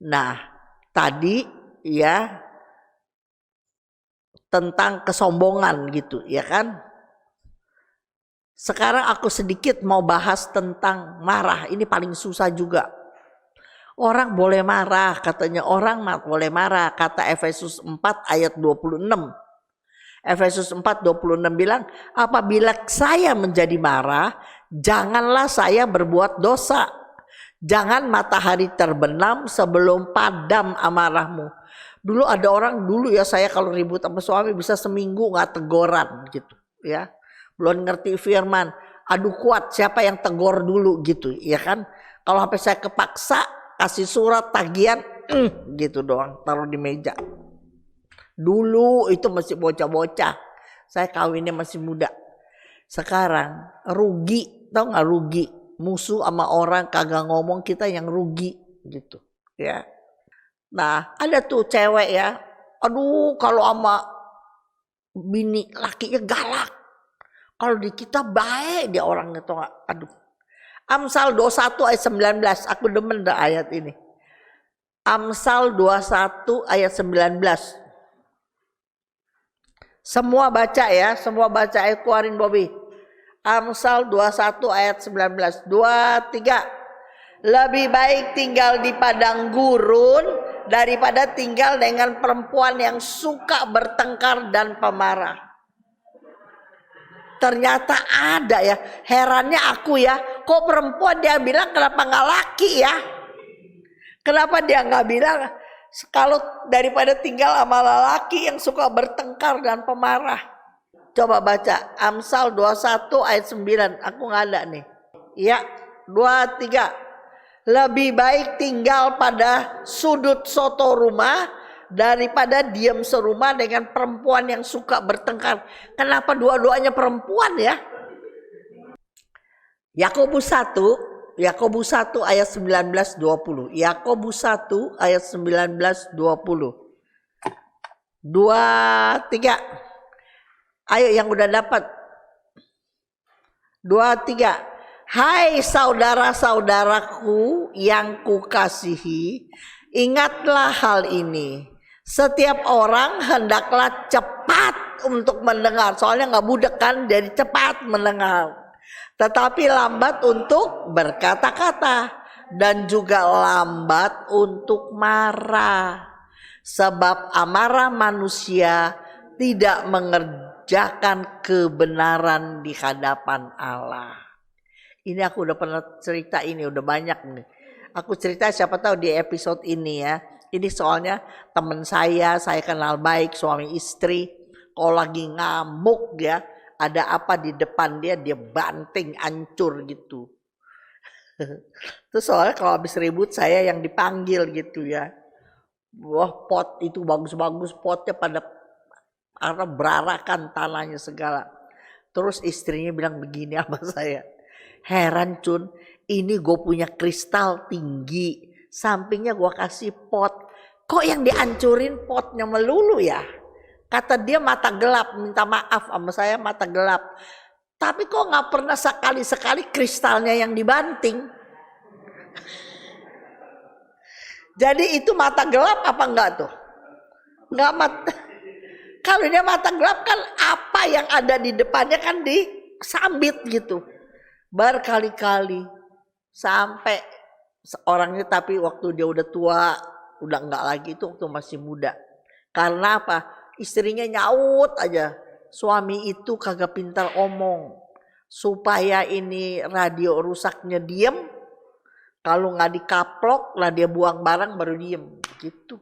Nah, tadi ya tentang kesombongan gitu, ya kan? Sekarang aku sedikit mau bahas tentang marah. Ini paling susah juga. Orang boleh marah, katanya orang boleh marah. Kata Efesus 4 ayat 26. Efesus 4:26 bilang, apabila saya menjadi marah, janganlah saya berbuat dosa. Jangan matahari terbenam sebelum padam amarahmu. Dulu ada orang ya, saya kalau ribut sama suami bisa seminggu nggak teguran gitu ya. Belum ngerti firman, aduh kuat siapa yang tegur dulu gitu ya kan. Kalau sampai saya kepaksa kasih surat tagihan gitu doang, taruh di meja. Dulu itu masih bocah-bocah, saya kawinnya masih muda. Sekarang rugi, tau gak rugi? Musuh sama orang kagak ngomong, kita yang rugi gitu ya. Nah ada tuh cewek ya, aduh kalau sama bini lakinya galak. Kalau di kita baik dia orangnya tuh gak, aduh. Amsal 21 ayat 19, aku demen dah ayat ini. Amsal 21 ayat 19. Semua baca ya, semua baca, ayo keluarin Bobby. Amsal 21 ayat 19. 2, 3. Lebih baik tinggal di padang gurun daripada tinggal dengan perempuan yang suka bertengkar dan pemarah. Ternyata ada ya, herannya aku ya, kok perempuan dia bilang kenapa nggak laki ya? Kenapa dia nggak bilang kalau daripada tinggal sama lelaki yang suka bertengkar dan pemarah? Coba baca Amsal 21 ayat 9, aku nggak ada nih. Ya, 2, 3. Lebih baik tinggal pada sudut soto rumah daripada diam serumah dengan perempuan yang suka bertengkar. Kenapa dua-duanya perempuan ya? Yakobus 1 ayat 19-20. Yakobus 1 ayat 19-20. 2, 3. Ayo yang udah dapat. 2, 3. Hai saudara-saudaraku yang kukasihi, ingatlah hal ini. Setiap orang hendaklah cepat untuk mendengar. Soalnya gak budek kan, jadi cepat mendengar. Tetapi lambat untuk berkata-kata. Dan juga lambat untuk marah. Sebab amarah manusia tidak mengerjakan kebenaran di hadapan Allah. Ini aku udah pernah cerita ini, udah banyak nih. Aku cerita siapa tahu di episode ini ya. Ini soalnya teman saya kenal baik, suami istri. Kalau lagi ngamuk ya, ada apa di depan dia banting, hancur gitu. Terus soalnya kalau habis ribut saya yang dipanggil gitu ya. Wah, pot itu bagus-bagus, potnya pada karena berarakan tanahnya segala. Terus istrinya bilang begini sama saya. Heran Cun, ini gue punya kristal tinggi. Sampingnya gue kasih pot. Kok yang dihancurin potnya melulu ya? Kata dia mata gelap, minta maaf sama saya mata gelap. Tapi kok gak pernah sekali-sekali kristalnya yang dibanting. Jadi itu mata gelap apa enggak tuh? Enggak mata. Kalau dia mata gelap kan apa yang ada di depannya kan disambit gitu. Berkali-kali. Sampai orangnya tapi waktu dia udah tua, udah enggak lagi itu waktu masih muda. Karena apa? Istrinya nyaut aja. Suami itu kagak pintar omong. Supaya ini radio rusaknya diem. Kalau nggak dikaplok lah dia buang barang baru diem. Gitu.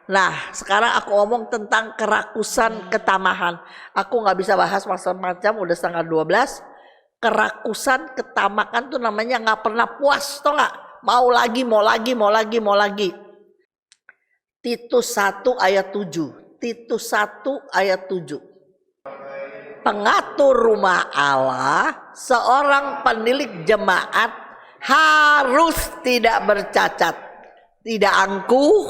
Nah sekarang aku omong tentang kerakusan ketamahan. Aku nggak bisa bahas macam-macam udah 11:30. Kerakusan ketamakan tuh namanya nggak pernah puas, tau nggak? Mau lagi, mau lagi, mau lagi, mau lagi. Titus 1 ayat 7. Titus 1 ayat 7. Pengatur rumah Allah, seorang penilik jemaat harus tidak bercacat, tidak angkuh,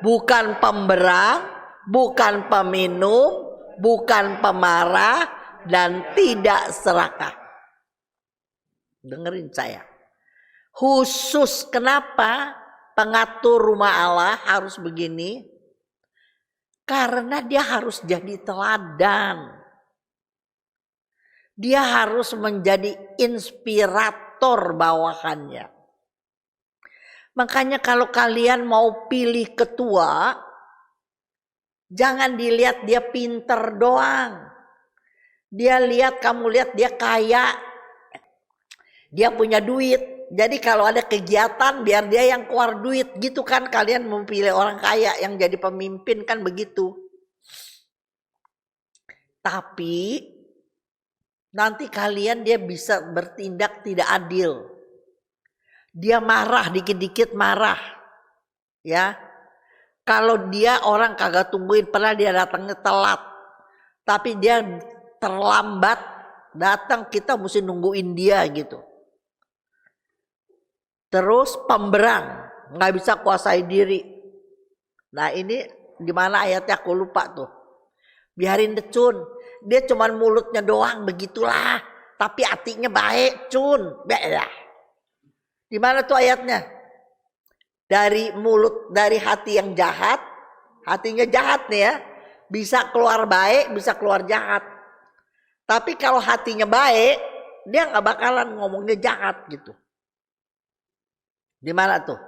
bukan pemberang, bukan peminum, bukan pemarah, dan tidak serakah. Dengerin saya. Khusus kenapa pengatur rumah Allah harus begini? Karena dia harus jadi teladan. Dia harus menjadi inspirator bawahannya. Makanya kalau kalian mau pilih ketua, jangan dilihat dia pinter doang. Kamu lihat dia kaya, dia punya duit. Jadi kalau ada kegiatan biar dia yang keluar duit gitu kan. Kalian memilih orang kaya yang jadi pemimpin kan begitu. Tapi nanti kalian dia bisa bertindak tidak adil. Dia marah dikit-dikit marah. Ya. Kalau dia orang kagak tungguin, pernah dia datangnya telat. Tapi dia terlambat datang, kita mesti nungguin dia gitu. Terus pemberang, nggak bisa kuasai diri. Nah ini gimana ayatnya aku lupa tuh. Biarin deh Cun, dia cuman mulutnya doang begitulah. Tapi hatinya baik Cun. Beda. Gimana tuh ayatnya? Dari mulut, dari hati yang jahat, hatinya jahat nih ya. Bisa keluar baik, bisa keluar jahat. Tapi kalau hatinya baik, dia nggak bakalan ngomongnya jahat gitu. Di mana tuh?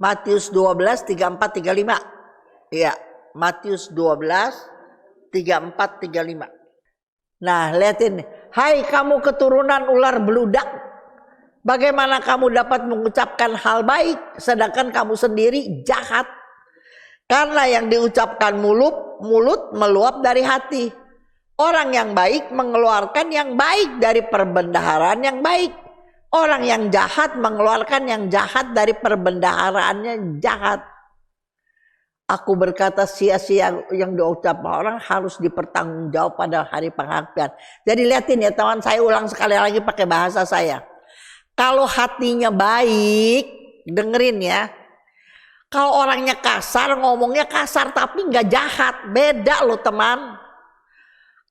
Matius 12, 34, 35. Iya, Matius 12, 34, 35. Nah, lihatin. Hai kamu keturunan ular beludak. Bagaimana kamu dapat mengucapkan hal baik sedangkan kamu sendiri jahat? Karena yang diucapkan mulut meluap dari hati. Orang yang baik mengeluarkan yang baik dari perbendaharaan yang baik. Orang yang jahat mengeluarkan yang jahat dari perbendaharaannya jahat. Aku berkata sia-sia yang diucapkan orang harus dipertanggungjawab pada hari penghakiman. Jadi lihatin ya teman, saya ulang sekali lagi pakai bahasa saya. Kalau hatinya baik, dengerin ya. Kalau orangnya kasar, ngomongnya kasar tapi nggak jahat, beda loh teman.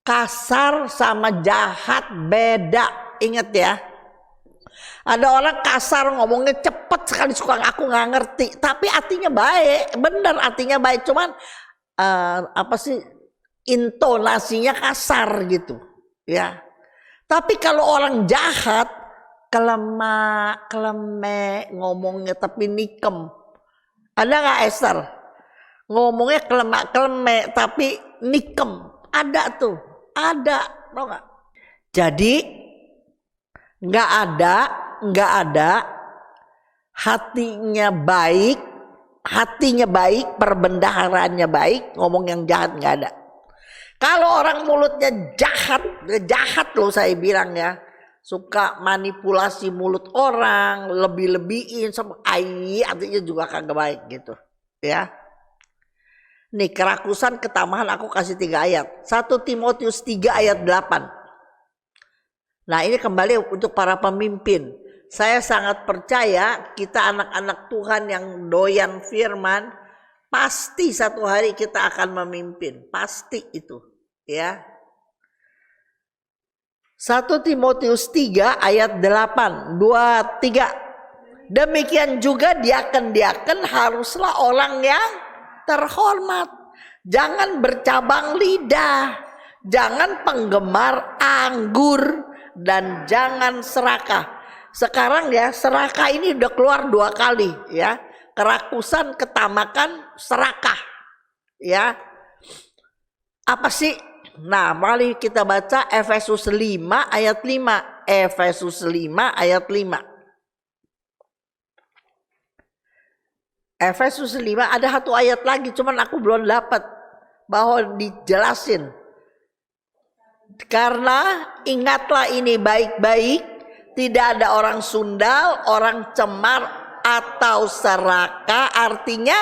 Kasar sama jahat beda, ingat ya. Ada orang kasar ngomongnya cepet sekali, suka aku nggak ngerti. Tapi artinya baik, bener artinya baik. Cuman intonasinya kasar gitu, ya. Tapi kalau orang jahat, kelemek ngomongnya tapi nikem. Ada nggak Esther? Ngomongnya kelemek tapi nikem. Ada tuh, ada, tau nggak? Jadi nggak ada hatinya baik, perbendaharaannya baik, ngomong yang jahat nggak ada. Kalau orang mulutnya jahat loh saya bilang ya, suka manipulasi mulut orang, lebih-lebihin sama artinya juga kagak baik gitu. Ya. Nih kerakusan ketamahan aku kasih 3 ayat. 1 Timotius 3 ayat 8. Nah ini kembali untuk para pemimpin. Saya sangat percaya kita anak-anak Tuhan yang doyan firman, pasti satu hari kita akan memimpin. Pasti itu. Ya. 1 Timotius 3 ayat 8. 2, 3. Demikian juga diaken-diaken haruslah orang yang terhormat. Jangan bercabang lidah. Jangan penggemar anggur. Dan jangan serakah. Sekarang ya serakah ini udah keluar 2 kali ya. Kerakusan, ketamakan, serakah. Ya. Apa sih? Nah mari kita baca Efesus 5 ayat 5. Efesus 5 ayat 5. Efesus 5 ada 1 ayat lagi cuman aku belum dapat bahwa dijelasin. Karena ingatlah ini baik-baik, tidak ada orang sundal, orang cemar atau serakah, artinya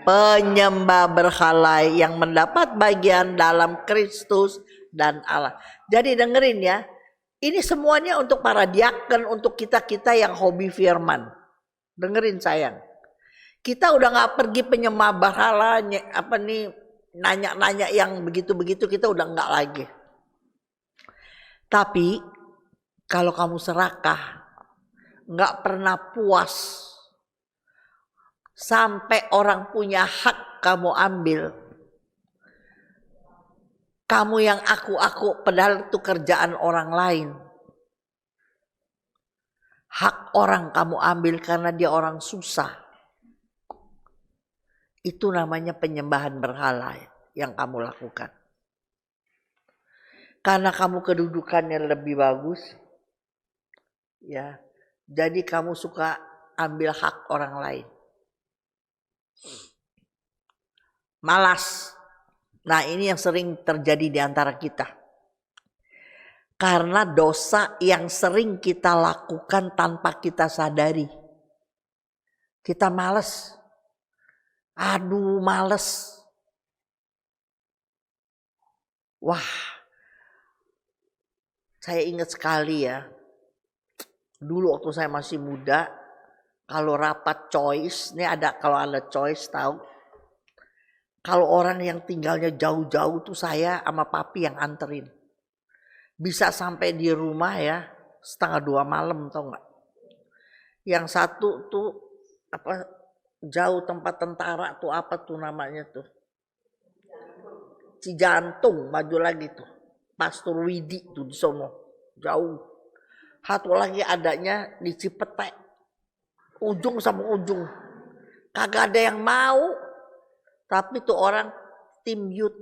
penyembah berhala yang mendapat bagian dalam Kristus dan Allah. Jadi dengerin ya, ini semuanya untuk para diaken, untuk kita-kita yang hobi firman. Dengerin sayang. Kita udah gak pergi penyembah berhala, nanya-nanya yang begitu-begitu, kita udah gak lagi. Tapi kalau kamu serakah, gak pernah puas, sampai orang punya hak kamu ambil. Kamu yang aku, padahal itu kerjaan orang lain. Hak orang kamu ambil karena dia orang susah. Itu namanya penyembahan berhala yang kamu lakukan. Karena kamu kedudukannya lebih bagus, ya, jadi kamu suka ambil hak orang lain. Malas. Nah ini yang sering terjadi di antara kita. Karena dosa yang sering kita lakukan tanpa kita sadari. Kita malas. Aduh males. Wah. Saya ingat sekali ya. Dulu waktu saya masih muda. Kalau rapat choice. Ini ada kalau ada choice tahu. Kalau orang yang tinggalnya jauh-jauh tuh saya sama papi yang anterin. Bisa sampai di rumah ya 1:30 malam tau gak. Yang satu tuh apa jauh tempat tentara tuh apa tuh namanya tuh. Cijantung maju lagi tuh. Pastor Widi tuh di sono. Jauh. Satu lagi adanya di Cipete. Ujung sama ujung. Kagak ada yang mau. Tapi tuh orang tim youth.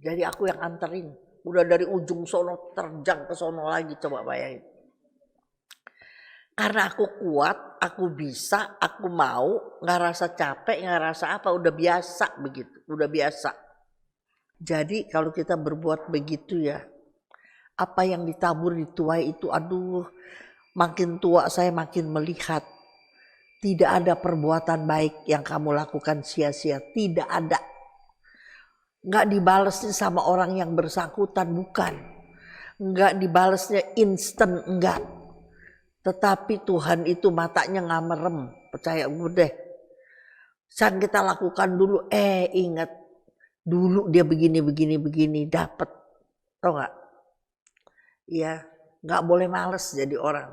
Jadi aku yang anterin. Udah dari ujung sono terjang ke sono lagi, coba bayangin. Karena aku kuat, aku bisa, aku mau, gak rasa capek, gak rasa apa, udah biasa begitu, udah biasa. Jadi kalau kita berbuat begitu ya, apa yang ditabur dituai itu, aduh, makin tua saya makin melihat. Tidak ada perbuatan baik yang kamu lakukan sia-sia, tidak ada. Gak dibalesnya sama orang yang bersangkutan, bukan. Gak dibalesnya instan, enggak. Tetapi Tuhan itu matanya gak merem, percaya gue deh. Saat kita lakukan dulu, ingat. Dulu dia begini, dapat. Tau gak? Ya, gak boleh males jadi orang.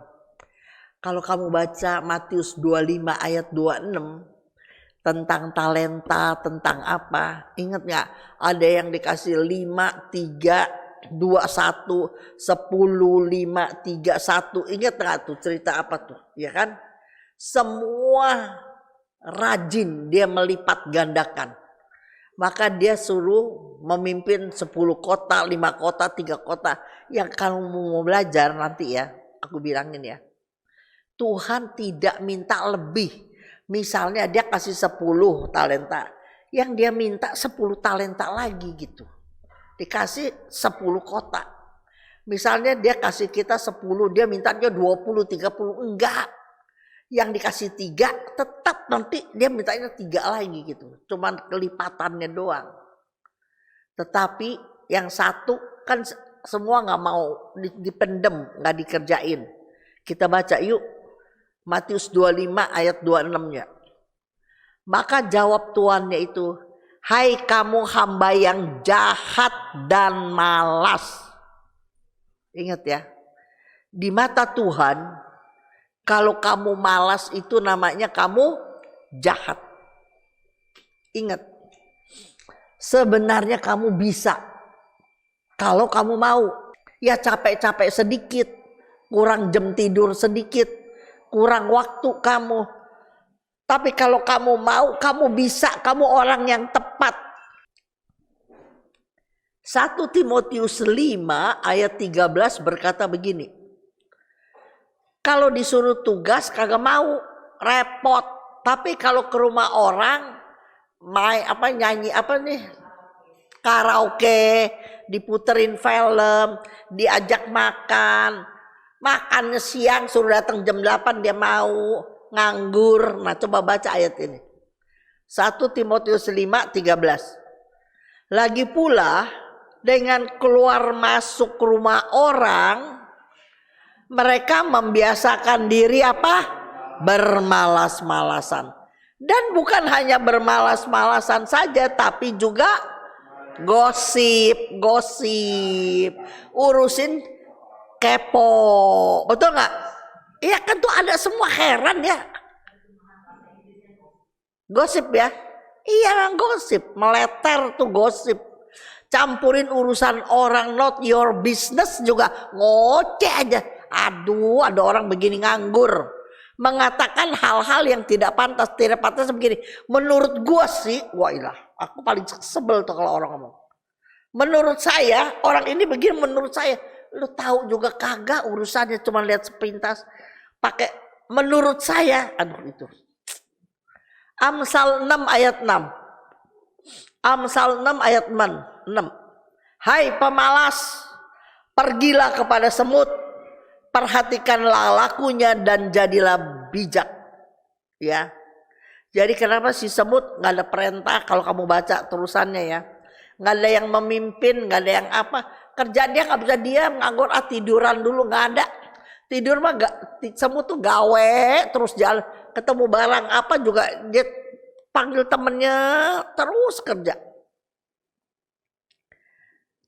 Kalau kamu baca Matius 25 ayat 26. Tentang talenta, tentang apa. Ingat gak? Ada yang dikasih 5, 3, 2, 1, 10, 5, 3, 1. Ingat gak tuh cerita apa tuh? Ya kan? Semua rajin dia melipat gandakan. Maka dia suruh memimpin 10 kota, 5 kota, 3 kota. Yang kamu mau belajar nanti ya. Aku bilangin ya. Tuhan tidak minta lebih. Misalnya dia kasih 10 talenta. Yang dia minta 10 talenta lagi gitu. Dikasih 10 kota. Misalnya dia kasih kita 10, dia mintanya 20, 30, enggak. Yang dikasih 3 tetap nanti dia mintanya 3 lagi gitu. Cuman kelipatannya doang. Tetapi yang satu kan semua nggak mau, dipendem, nggak dikerjain. Kita baca yuk Matius 25 ayat 26-nya. Maka jawab tuannya itu, hai kamu hamba yang jahat dan malas. Ingat ya, di mata Tuhan kalau kamu malas itu namanya kamu jahat. Ingat, sebenarnya kamu bisa kalau kamu mau. Ya capek-capek sedikit, kurang jam tidur sedikit, kurang waktu kamu. Tapi kalau kamu mau, kamu bisa, kamu orang yang tepat. 1 Timotius 5 ayat 13 berkata begini. Kalau disuruh tugas kagak mau, repot. Tapi kalau ke rumah orang, nyanyi karaoke, diputerin film, diajak makan. Makannya siang suruh datang jam 8 dia mau, nganggur. Nah coba baca ayat ini. 1 Timotius 5:13. Lagi pula dengan keluar masuk rumah orang, mereka membiasakan diri bermalas-malasan. Dan bukan hanya bermalas-malasan saja, tapi juga gosip. Urusin kepo. Betul nggak? Iya kan tuh ada semua, heran ya. Gosip ya. Iya gosip. Meleter tuh gosip. Campurin urusan orang, not your business juga ngoceh aja. Aduh, ada orang begini nganggur. Mengatakan hal-hal yang tidak pantas begini. Menurut gua sih, wailah, aku paling sebel tuh kalau orang ngomong. Menurut saya, orang ini begini menurut saya. Lu tahu juga kagak urusannya, cuma lihat sepintas. Pakai menurut saya, aduh itu. Amsal 6 ayat 6. Amsal 6 ayat 6. Hai pemalas, pergilah kepada semut, perhatikanlah lakunya dan jadilah bijak. Ya. Jadi kenapa si semut nggak ada perintah kalau kamu baca terusannya ya. Nggak ada yang memimpin, nggak ada yang apa. Kerjaan dia nggak bisa diam, nganggur tiduran dulu, nggak ada. Tidur mah semut tuh gawe terus jalan, ketemu barang apa juga dia panggil temennya terus kerja.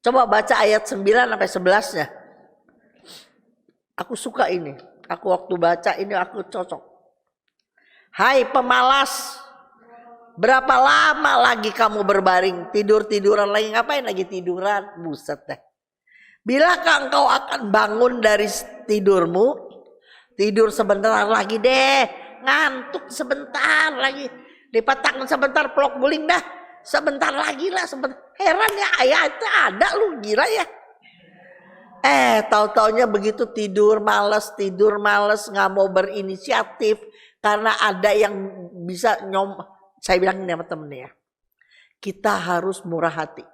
Coba baca ayat 9 sampai 11-nya. Aku suka ini. Aku waktu baca ini aku cocok. Hai pemalas, berapa lama lagi kamu berbaring? Tidur-tiduran lagi, ngapain lagi tiduran? Buset deh. Bilakah engkau akan bangun dari tidurmu? Tidur sebentar lagi deh. Ngantuk sebentar lagi. Lipat tangan sebentar, pelok guling dah. Sebentar lagi lah, sebentar. Heran ya, ayat ada lu, gila ya. Tahu-taunya begitu tidur males, nggak mau berinisiatif karena ada yang bisa Saya bilang ini sama temennya ya, kita harus murah hati,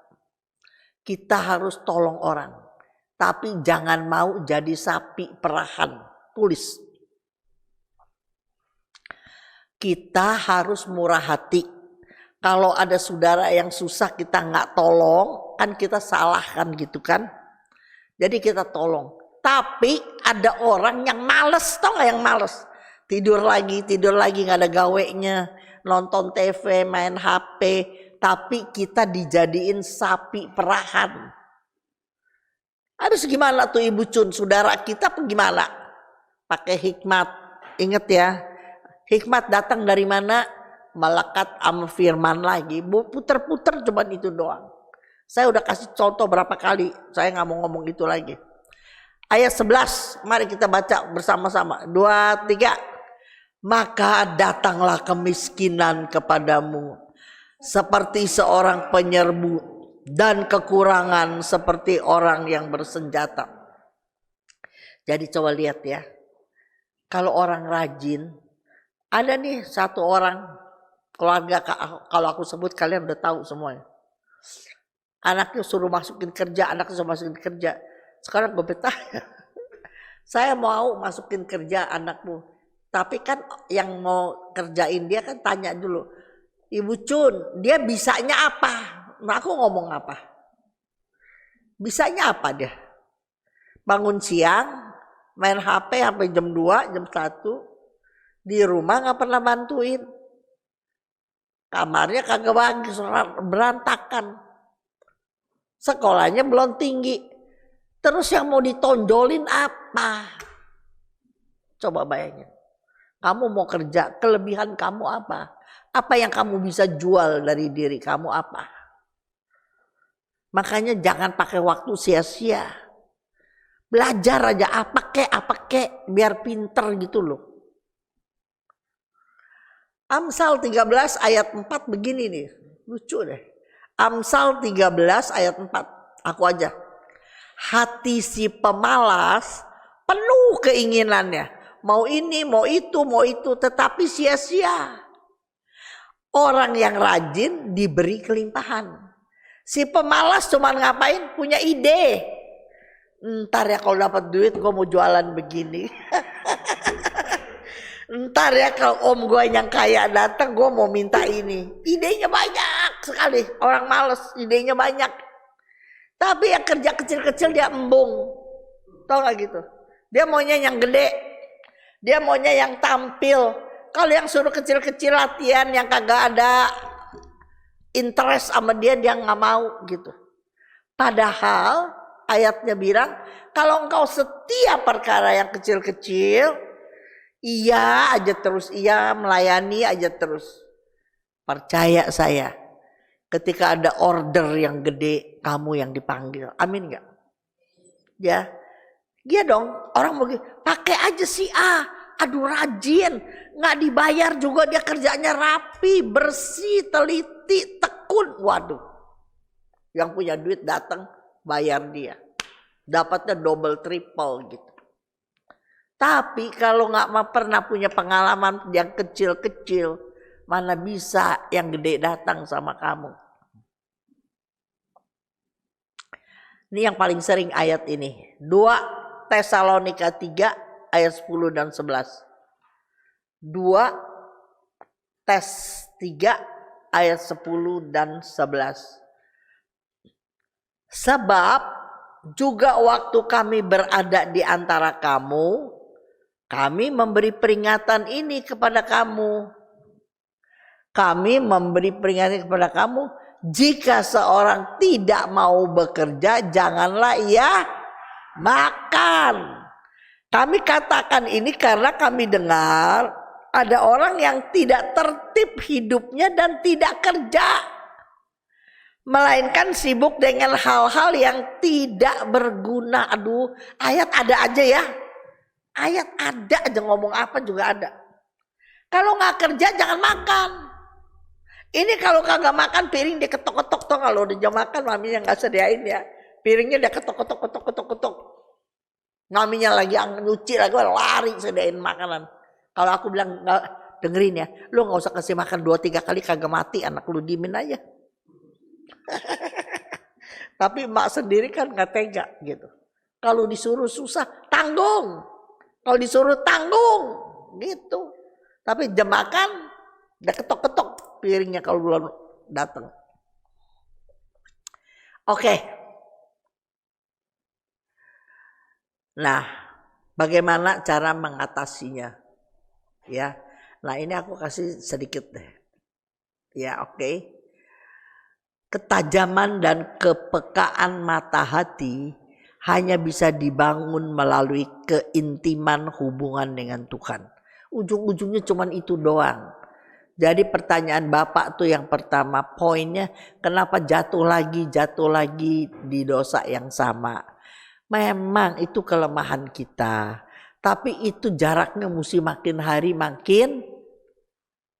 kita harus tolong orang, tapi jangan mau jadi sapi perahan. Tulis, kita harus murah hati. Kalau ada saudara yang susah kita nggak tolong, kan kita salah kan gitu kan. Jadi kita tolong. Tapi ada orang yang males, tau gak yang males? Tidur lagi gak ada gawenya. Nonton TV, main HP. Tapi kita dijadiin sapi perahan. Habis gimana tuh Ibu Cun? Saudara kita gimana? Pakai hikmat. Ingat ya. Hikmat datang dari mana? Malakat sama firman lagi. Puter-puter cuman itu doang. Saya udah kasih contoh berapa kali, saya nggak mau ngomong itu lagi. Ayat 11, mari kita baca bersama-sama. 2, 3. Maka datanglah kemiskinan kepadamu seperti seorang penyerbu dan kekurangan seperti orang yang bersenjata. Jadi coba lihat ya, kalau orang rajin, ada nih satu orang keluarga, kalau aku sebut kalian udah tahu semuanya. Anaknya suruh masukin kerja, Sekarang gue bertanya, saya mau masukin kerja anakmu. Tapi kan yang mau kerjain dia kan tanya dulu, Ibu Cun, dia bisanya apa? Nah aku ngomong apa? Bisanya apa dia? Bangun siang, main HP sampai jam 2, jam 1. Di rumah gak pernah bantuin. Kamarnya kagak bagus, berantakan. Sekolahnya belum tinggi. Terus yang mau ditonjolin apa? Coba bayangin. Kamu mau kerja, kelebihan kamu apa? Apa yang kamu bisa jual dari diri kamu apa? Makanya jangan pakai waktu sia-sia. Belajar aja apa kek biar pinter gitu loh. Amsal 13 ayat 4 begini nih. Lucu deh. Amsal 13 ayat 4. Aku aja. Hati si pemalas penuh keinginannya. Mau ini, mau itu, tetapi sia-sia. Orang yang rajin diberi kelimpahan. Si pemalas cuman ngapain? Punya ide. Ntar ya kalau dapat duit gue mau jualan begini. Ntar ya kalau om gue yang kaya datang gue mau minta ini. Idenya banyak sekali. Orang malas idenya banyak. Tapi yang kerja kecil-kecil dia embung. Tau gak gitu? Dia maunya yang gede. Dia maunya yang tampil. Kalau yang suruh kecil-kecil latihan yang kagak ada interest sama dia gak mau gitu. Padahal ayatnya bilang kalau engkau setia perkara yang kecil-kecil, iya aja terus, iya melayani aja terus. Percaya saya, ketika ada order yang gede, kamu yang dipanggil. Amin gak? Ya, dia dong. Orang mau pakai aja si A. Aduh rajin, nggak dibayar juga dia kerjanya rapi, bersih, teliti, tekun. Waduh, yang punya duit datang bayar dia, dapatnya double triple gitu. Tapi kalau nggak pernah punya pengalaman yang kecil-kecil, mana bisa yang gede datang sama kamu. Ini yang paling sering ayat ini. 2 Tesalonika 3 ayat 10 dan 11. 2 Tes 3 ayat 10 dan 11. Sebab juga waktu kami berada di antara kamu, kami memberi peringatan ini kepada kamu. Kami memberi peringatan kepada kamu, jika seorang tidak mau bekerja, janganlah ia makan. Kami katakan ini karena kami dengar ada orang yang tidak tertib hidupnya dan tidak kerja, melainkan sibuk dengan hal-hal yang tidak berguna. Aduh, ayat ada aja ya. Ayat ada aja, ngomong apa juga ada. Kalau nggak kerja jangan makan. Ini kalau kagak makan piring dia ketok-ketok tuh, kalau udah jam makan maminya nggak sediain ya. Piringnya dia ketok-ketok. Maminya lagi nyuci lagi lari sediain makanan. Kalau aku bilang nggak, dengerin ya, lu nggak usah kasih makan 2-3 kali kagak mati, anak lu diemin aja. Tapi emak sendiri kan nggak tega gitu. Kalau disuruh susah tanggung, kalau disuruh tanggung gitu. Tapi jam makan udah ketok-ketok piringnya kalau belum datang. Oke. Nah, bagaimana cara mengatasinya? Ya. Nah, ini aku kasih sedikit deh. Ya, oke. Ketajaman dan kepekaan mata hati hanya bisa dibangun melalui keintiman hubungan dengan Tuhan. Ujung-ujungnya cuma itu doang. Jadi pertanyaan Bapak tuh yang pertama, poinnya kenapa jatuh lagi di dosa yang sama. Memang itu kelemahan kita. Tapi itu jaraknya mesti makin hari makin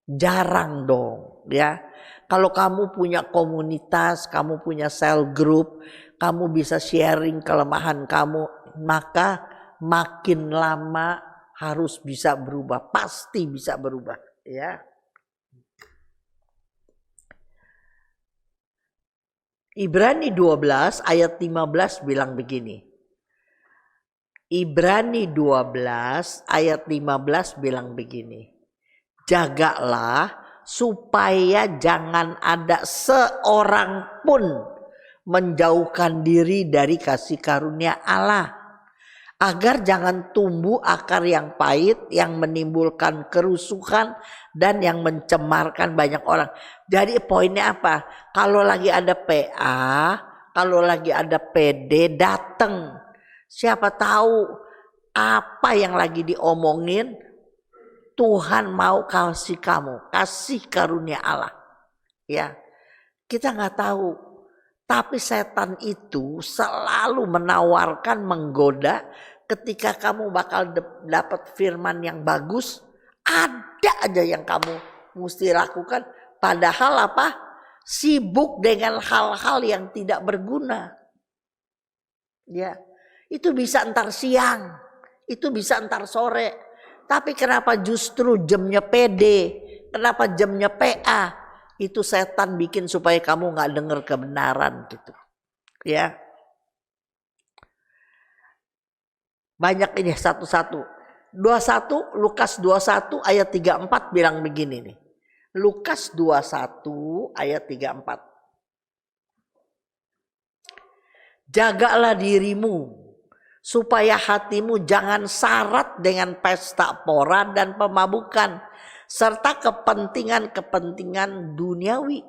jarang dong ya. Kalau kamu punya komunitas, kamu punya cell group, kamu bisa sharing kelemahan kamu, maka makin lama harus bisa berubah, pasti bisa berubah ya. Ibrani 12 ayat 15 bilang begini. Ibrani 12 ayat 15 bilang begini. Jagalah supaya jangan ada seorang pun menjauhkan diri dari kasih karunia Allah. Agar jangan tumbuh akar yang pahit yang menimbulkan kerusuhan dan yang mencemarkan banyak orang. Jadi poinnya apa? Kalau lagi ada PA, kalau lagi ada PD datang. Siapa tahu apa yang lagi diomongin Tuhan mau kasih kamu, kasih karunia Allah. Ya, kita nggak tahu. Tapi setan itu selalu menawarkan, menggoda. Ketika kamu bakal dapat firman yang bagus, ada aja yang kamu mesti lakukan. Padahal apa? Sibuk dengan hal-hal yang tidak berguna. Ya. Itu bisa entar siang, itu bisa entar sore. Tapi kenapa justru jamnya PD, kenapa jamnya PA? Itu setan bikin supaya kamu nggak dengar kebenaran gitu. Ya. Banyak ini satu-satu. 21 Lukas 21 ayat 34 bilang begini nih. Lukas 21 ayat 34. Jagalah dirimu supaya hatimu jangan syarat dengan pesta pora dan pemabukan serta kepentingan-kepentingan duniawi,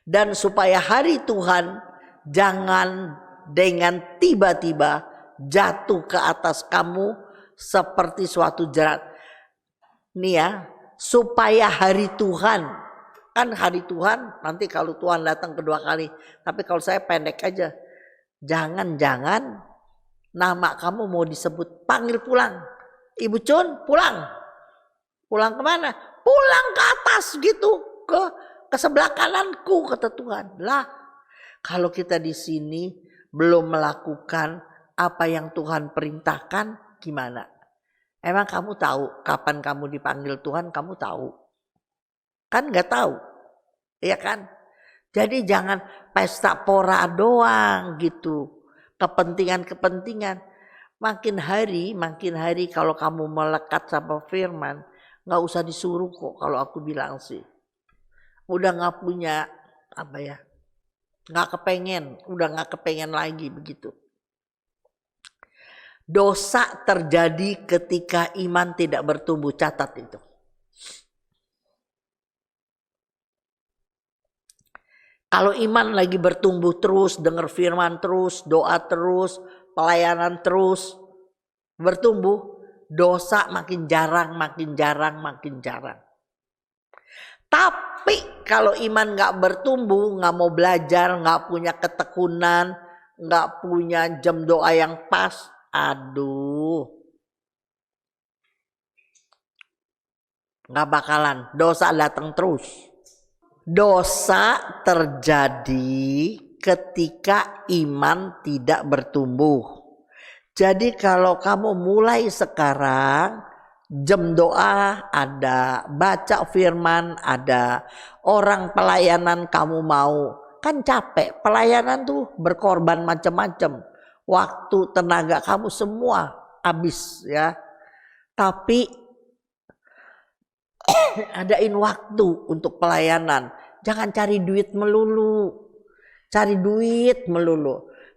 dan supaya hari Tuhan jangan dengan tiba-tiba jatuh ke atas kamu seperti suatu jerat. Nih ya, supaya hari Tuhan, kan hari Tuhan nanti kalau Tuhan datang kedua kali. Tapi kalau saya pendek aja, jangan-jangan nama kamu mau disebut, panggil pulang. Ibu Cun pulang. Pulang kemana? Pulang ke atas gitu. Ke sebelah kananku kata Tuhan. Lah kalau kita di sini belum melakukan apa yang Tuhan perintahkan gimana? Emang kamu tahu kapan kamu dipanggil Tuhan? Kamu tahu? Kan gak tahu. Iya kan? Jadi jangan pesta pora doang gitu. Kepentingan-kepentingan. Makin hari kalau kamu melekat sama firman, gak usah disuruh kok kalau aku bilang sih. Udah gak punya apa ya, gak kepengen lagi begitu. Dosa terjadi ketika iman tidak bertumbuh, catat itu. Kalau iman lagi bertumbuh terus, dengar firman terus, doa terus, pelayanan terus bertumbuh, dosa makin jarang. Tapi kalau iman gak bertumbuh, gak mau belajar, gak punya ketekunan, gak punya jam doa yang pas, aduh, gak bakalan, dosa datang terus. Dosa terjadi ketika iman tidak bertumbuh. Jadi kalau kamu mulai sekarang, jam doa ada, baca firman ada, orang pelayanan kamu mau, kan capek. Pelayanan tuh berkorban macam-macam. Waktu, tenaga kamu semua habis ya. Tapi adain waktu untuk pelayanan. Jangan cari duit melulu.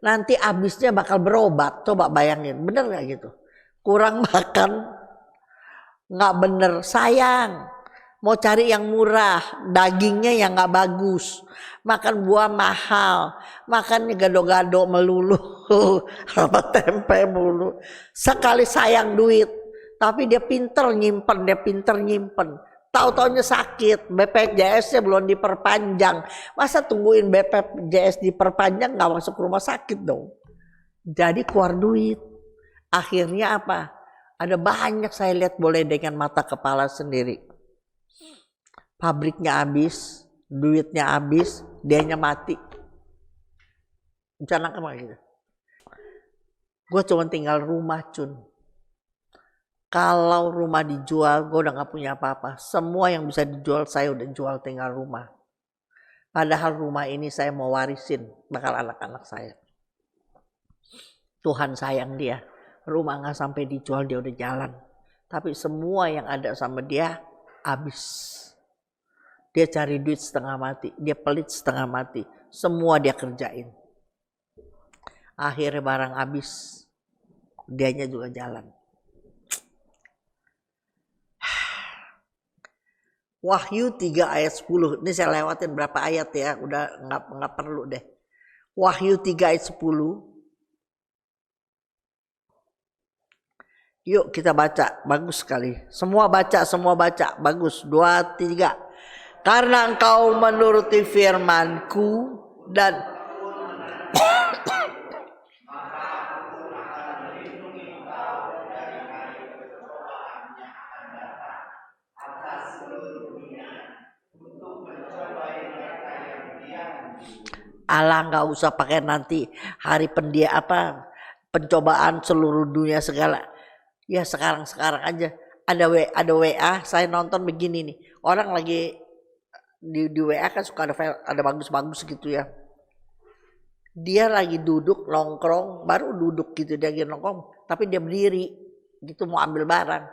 Nanti habisnya bakal berobat. Coba bayangin, bener gak gitu? Kurang makan, gak bener, sayang. Mau cari yang murah, dagingnya yang gak bagus. Makan buah mahal, makannya gado-gado melulu. Apa tempe melulu. Sekali sayang duit. Tapi dia pinter nyimpen. Tahu-taunya sakit, BPJS-nya belum diperpanjang. Masa tungguin BPJS diperpanjang gak masuk rumah sakit dong. Jadi keluar duit. Akhirnya apa? Ada banyak saya lihat boleh dengan mata kepala sendiri. Pabriknya habis, duitnya habis, dianya mati. Rencana kemana gitu? Gue cuma tinggal rumah Cun. Kalau rumah dijual, gue udah gak punya apa-apa. Semua yang bisa dijual saya udah jual, tinggal rumah. Padahal rumah ini saya mau warisin bakal anak-anak saya. Tuhan sayang dia. Rumah nggak sampai dijual dia udah jalan. Tapi semua yang ada sama dia habis. Dia cari duit setengah mati, dia pelit setengah mati. Semua dia kerjain. Akhirnya barang habis, dianya juga jalan. Wahyu 3 ayat 10. Ini saya lewatin berapa ayat ya, udah nggak perlu deh. Wahyu 3 ayat 10. Yuk kita baca, bagus sekali. Semua baca, bagus. 2, 3. Karena engkau menuruti firman-Ku dan Allah nggak usah pakai nanti hari pencobaan seluruh dunia segala. Ya sekarang aja ada WA, saya nonton begini nih. Orang lagi di WA kan suka ada bagus-bagus gitu ya. Dia lagi duduk nongkrong, baru duduk gitu dia lagi nongkrong, tapi dia berdiri gitu mau ambil barang.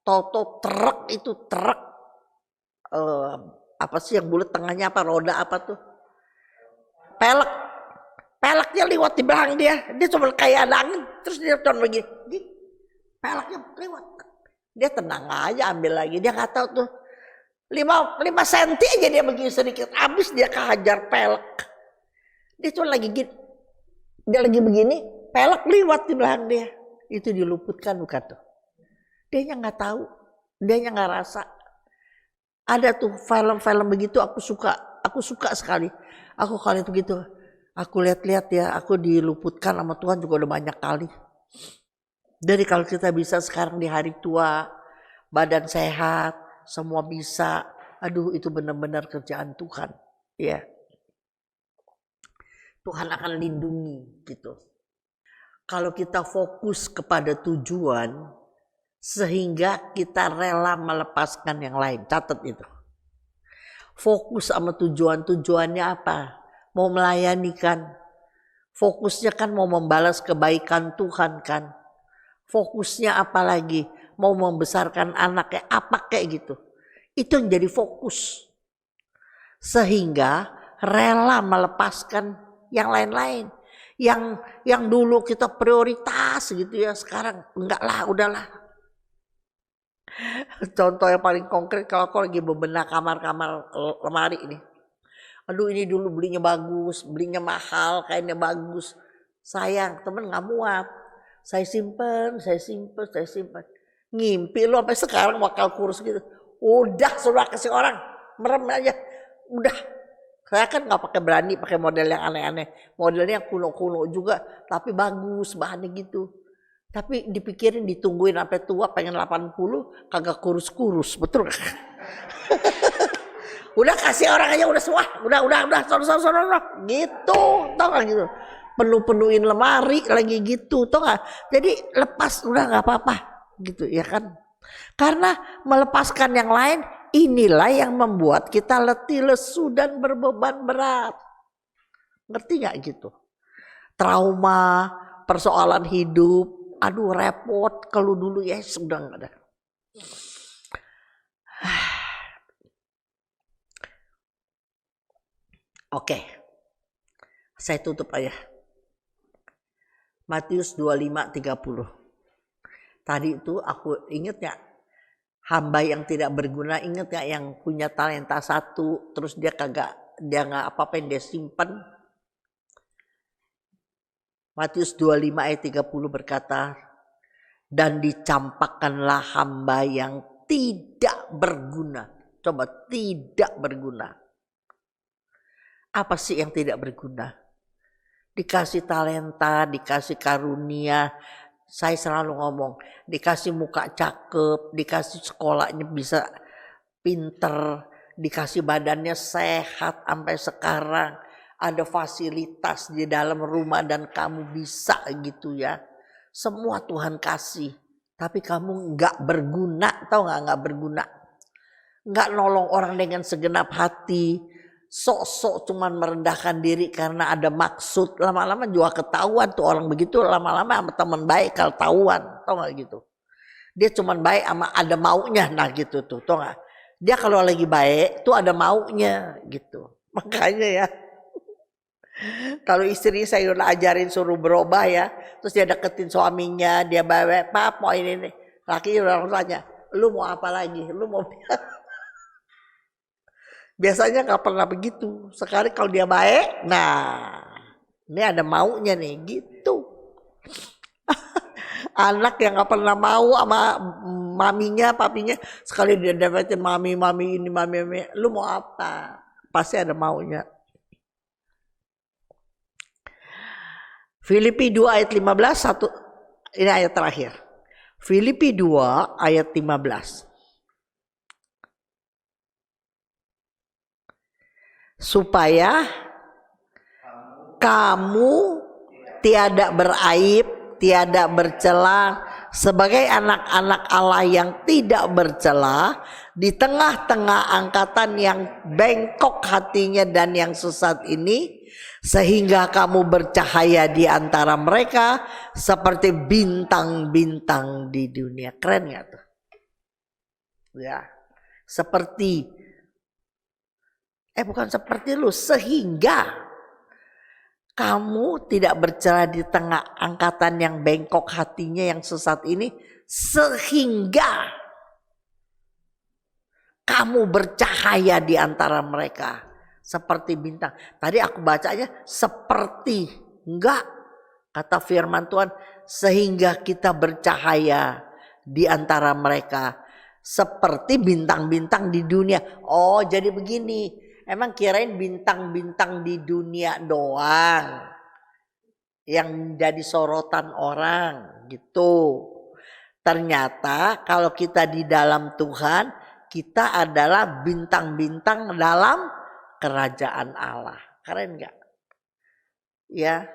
Toto truk apa sih yang bulat tengahnya apa roda apa tuh? Peleknya lewat di belakang dia cuma kayak ada angin, terus dia cuma begini, peleknya lewat, dia tenang aja ambil lagi, dia nggak tahu tuh 5 senti aja dia begini sedikit, habis dia kehajar pelek, dia cuma lagi gini, dia lagi begini, pelek lewat di belakang dia, itu diluputkan bukan tuh, dia nggak tahu, dia nggak rasa. Ada tuh film-film begitu aku suka sekali. Aku kali itu gitu, aku lihat-lihat ya, aku diluputkan sama Tuhan juga udah banyak kali. Jadi kalau kita bisa sekarang di hari tua, badan sehat, semua bisa, aduh itu benar-benar kerjaan Tuhan. Ya, Tuhan akan lindungi gitu. Kalau kita fokus kepada tujuan, sehingga kita rela melepaskan yang lain. Catat itu. Fokus sama tujuannya apa? Mau melayani kan? Fokusnya kan mau membalas kebaikan Tuhan kan? Fokusnya apa lagi? Mau membesarkan anaknya apa kayak gitu. Itu yang jadi fokus. Sehingga rela melepaskan yang lain-lain. Yang dulu kita prioritas gitu ya, sekarang enggak lah, udahlah. Contoh yang paling konkret kalau aku lagi bebenah kamar-kamar lemari ini. Aduh ini dulu belinya bagus, belinya mahal, kainnya bagus. Sayang temen gak muat. Saya simpen. Ngimpi lu sampai sekarang bakal kurus gitu. Udah sudah kasih orang, merem aja. Udah. Saya kan gak berani pakai model yang aneh-aneh. Modelnya yang kuno-kuno juga, tapi bagus bahannya gitu. Tapi dipikirin ditungguin sampai tua pengen 80 kagak kurus-kurus, betul gak? Udah kasih orang aja udah sono gitu, tau gak gitu. Penuhin lemari lagi gitu, tau gak? Jadi lepas udah gak apa-apa gitu ya kan. Karena melepaskan yang lain inilah yang membuat kita letih, lesu dan berbeban berat. Ngerti gak gitu? Trauma, persoalan hidup, aduh repot kalau dulu ya sudah nggak ada. Oke, saya tutup aja. Matius 25:30. Tadi itu aku ingat ya, hamba yang tidak berguna, ingat ya yang punya talenta 1, terus dia nggak apa-apa yang dia simpan. Matius 25 ayat 30 berkata, dan dicampakkanlah hamba yang tidak berguna. Coba, tidak berguna. Apa sih yang tidak berguna? Dikasih talenta, dikasih karunia. Saya selalu ngomong, dikasih muka cakep, dikasih sekolahnya bisa pinter, dikasih badannya sehat sampai sekarang. Ada fasilitas di dalam rumah dan kamu bisa gitu ya. Semua Tuhan kasih. Tapi kamu gak berguna, tahu gak berguna. Gak nolong orang dengan segenap hati. sok-sok cuman merendahkan diri karena ada maksud, lama-lama juga ketahuan tuh orang begitu, lama-lama sama teman baik kalau tahuan, tau gak gitu. Dia cuman baik sama ada maunya, nah gitu tuh, tau gak. Dia kalau lagi baik tuh ada maunya gitu. Makanya ya, kalau istri saya udah ajarin suruh berubah ya, terus dia deketin suaminya, dia bawa, "Pap mau ini nih." Laki orang tanya, "Lu mau apa lagi? Lu mau?" Biasanya nggak pernah begitu. Sekali kalau dia baik, nah ini ada maunya nih gitu. Anak yang nggak pernah mau sama maminya, papinya, sekali dia dapetin mami ini, mami, lu mau apa? Pasti ada maunya. Filipi 2 ayat 15, ini ayat terakhir. Filipi 2 ayat 15. Supaya kamu tiada beraib, tiada bercela, sebagai anak-anak Allah yang tidak bercela di tengah-tengah angkatan yang bengkok hatinya dan yang sesat ini, sehingga kamu bercahaya di antara mereka seperti bintang-bintang di dunia. Keren gak tuh? Ya, bukan seperti lu, sehingga kamu tidak bercela di tengah angkatan yang bengkok hatinya yang sesat ini, sehingga kamu bercahaya di antara mereka seperti bintang. Tadi aku bacanya seperti, enggak, kata firman Tuhan, sehingga kita bercahaya di antara mereka seperti bintang-bintang di dunia. Oh, jadi begini, emang kirain bintang-bintang di dunia doang yang jadi sorotan orang gitu. Ternyata kalau kita di dalam Tuhan, kita adalah bintang-bintang dalam kerajaan Allah. Keren gak? Ya.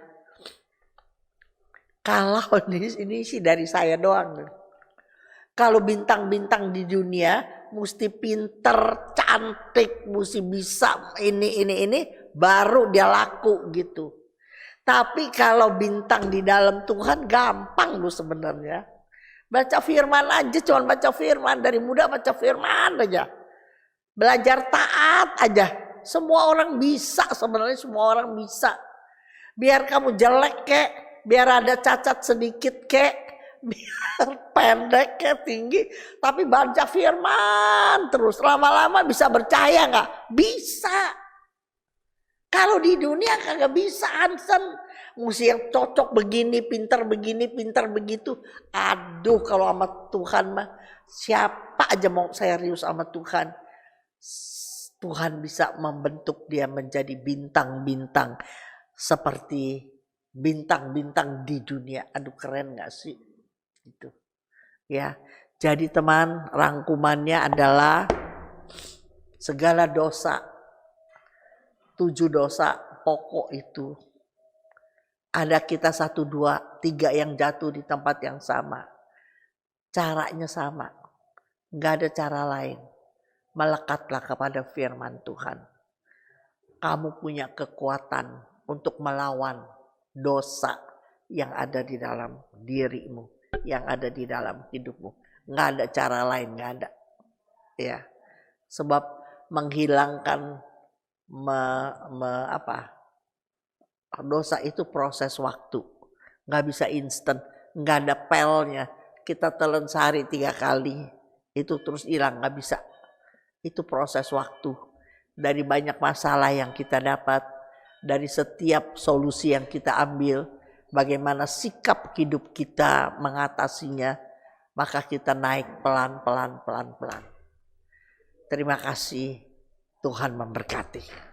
Kalau ini sih dari saya doang. Kalau bintang-bintang di dunia mesti pinter, cantik, mesti bisa ini, baru dia laku gitu. Tapi kalau bintang di dalam Tuhan gampang lu sebenarnya. Baca firman aja, cuma baca firman, dari muda baca firman aja. Belajar taat aja. Semua orang bisa, sebenarnya semua orang bisa. Biar kamu jelek kek, biar ada cacat sedikit kek, biar pendek kek, tinggi, tapi baca firman terus, lama-lama bisa percaya nggak? Bisa. Kalau di dunia kagak bisa, Hansen. Mesti yang cocok begini, pintar begitu. Aduh, kalau sama Tuhan mah siapa aja mau serius sama Tuhan. Tuhan bisa membentuk dia menjadi bintang-bintang seperti bintang-bintang di dunia. Aduh, keren gak sih? Itu. Ya. Jadi teman, rangkumannya adalah segala dosa, 7 dosa pokok itu. Ada kita 1, 2, 3 yang jatuh di tempat yang sama. Caranya sama. Gak ada cara lain. Melekatlah kepada firman Tuhan. Kamu punya kekuatan untuk melawan dosa yang ada di dalam dirimu, yang ada di dalam hidupmu. Gak ada cara lain, gak ada. Ya. Sebab menghilangkan dosa itu proses waktu. Gak bisa instan, gak ada pelnya. Kita telan sehari 3 kali, itu terus hilang, gak bisa. Itu proses waktu. Dari banyak masalah yang kita dapat, dari setiap solusi yang kita ambil, bagaimana sikap hidup kita mengatasinya, maka kita naik pelan-pelan. Terima kasih, Tuhan memberkati.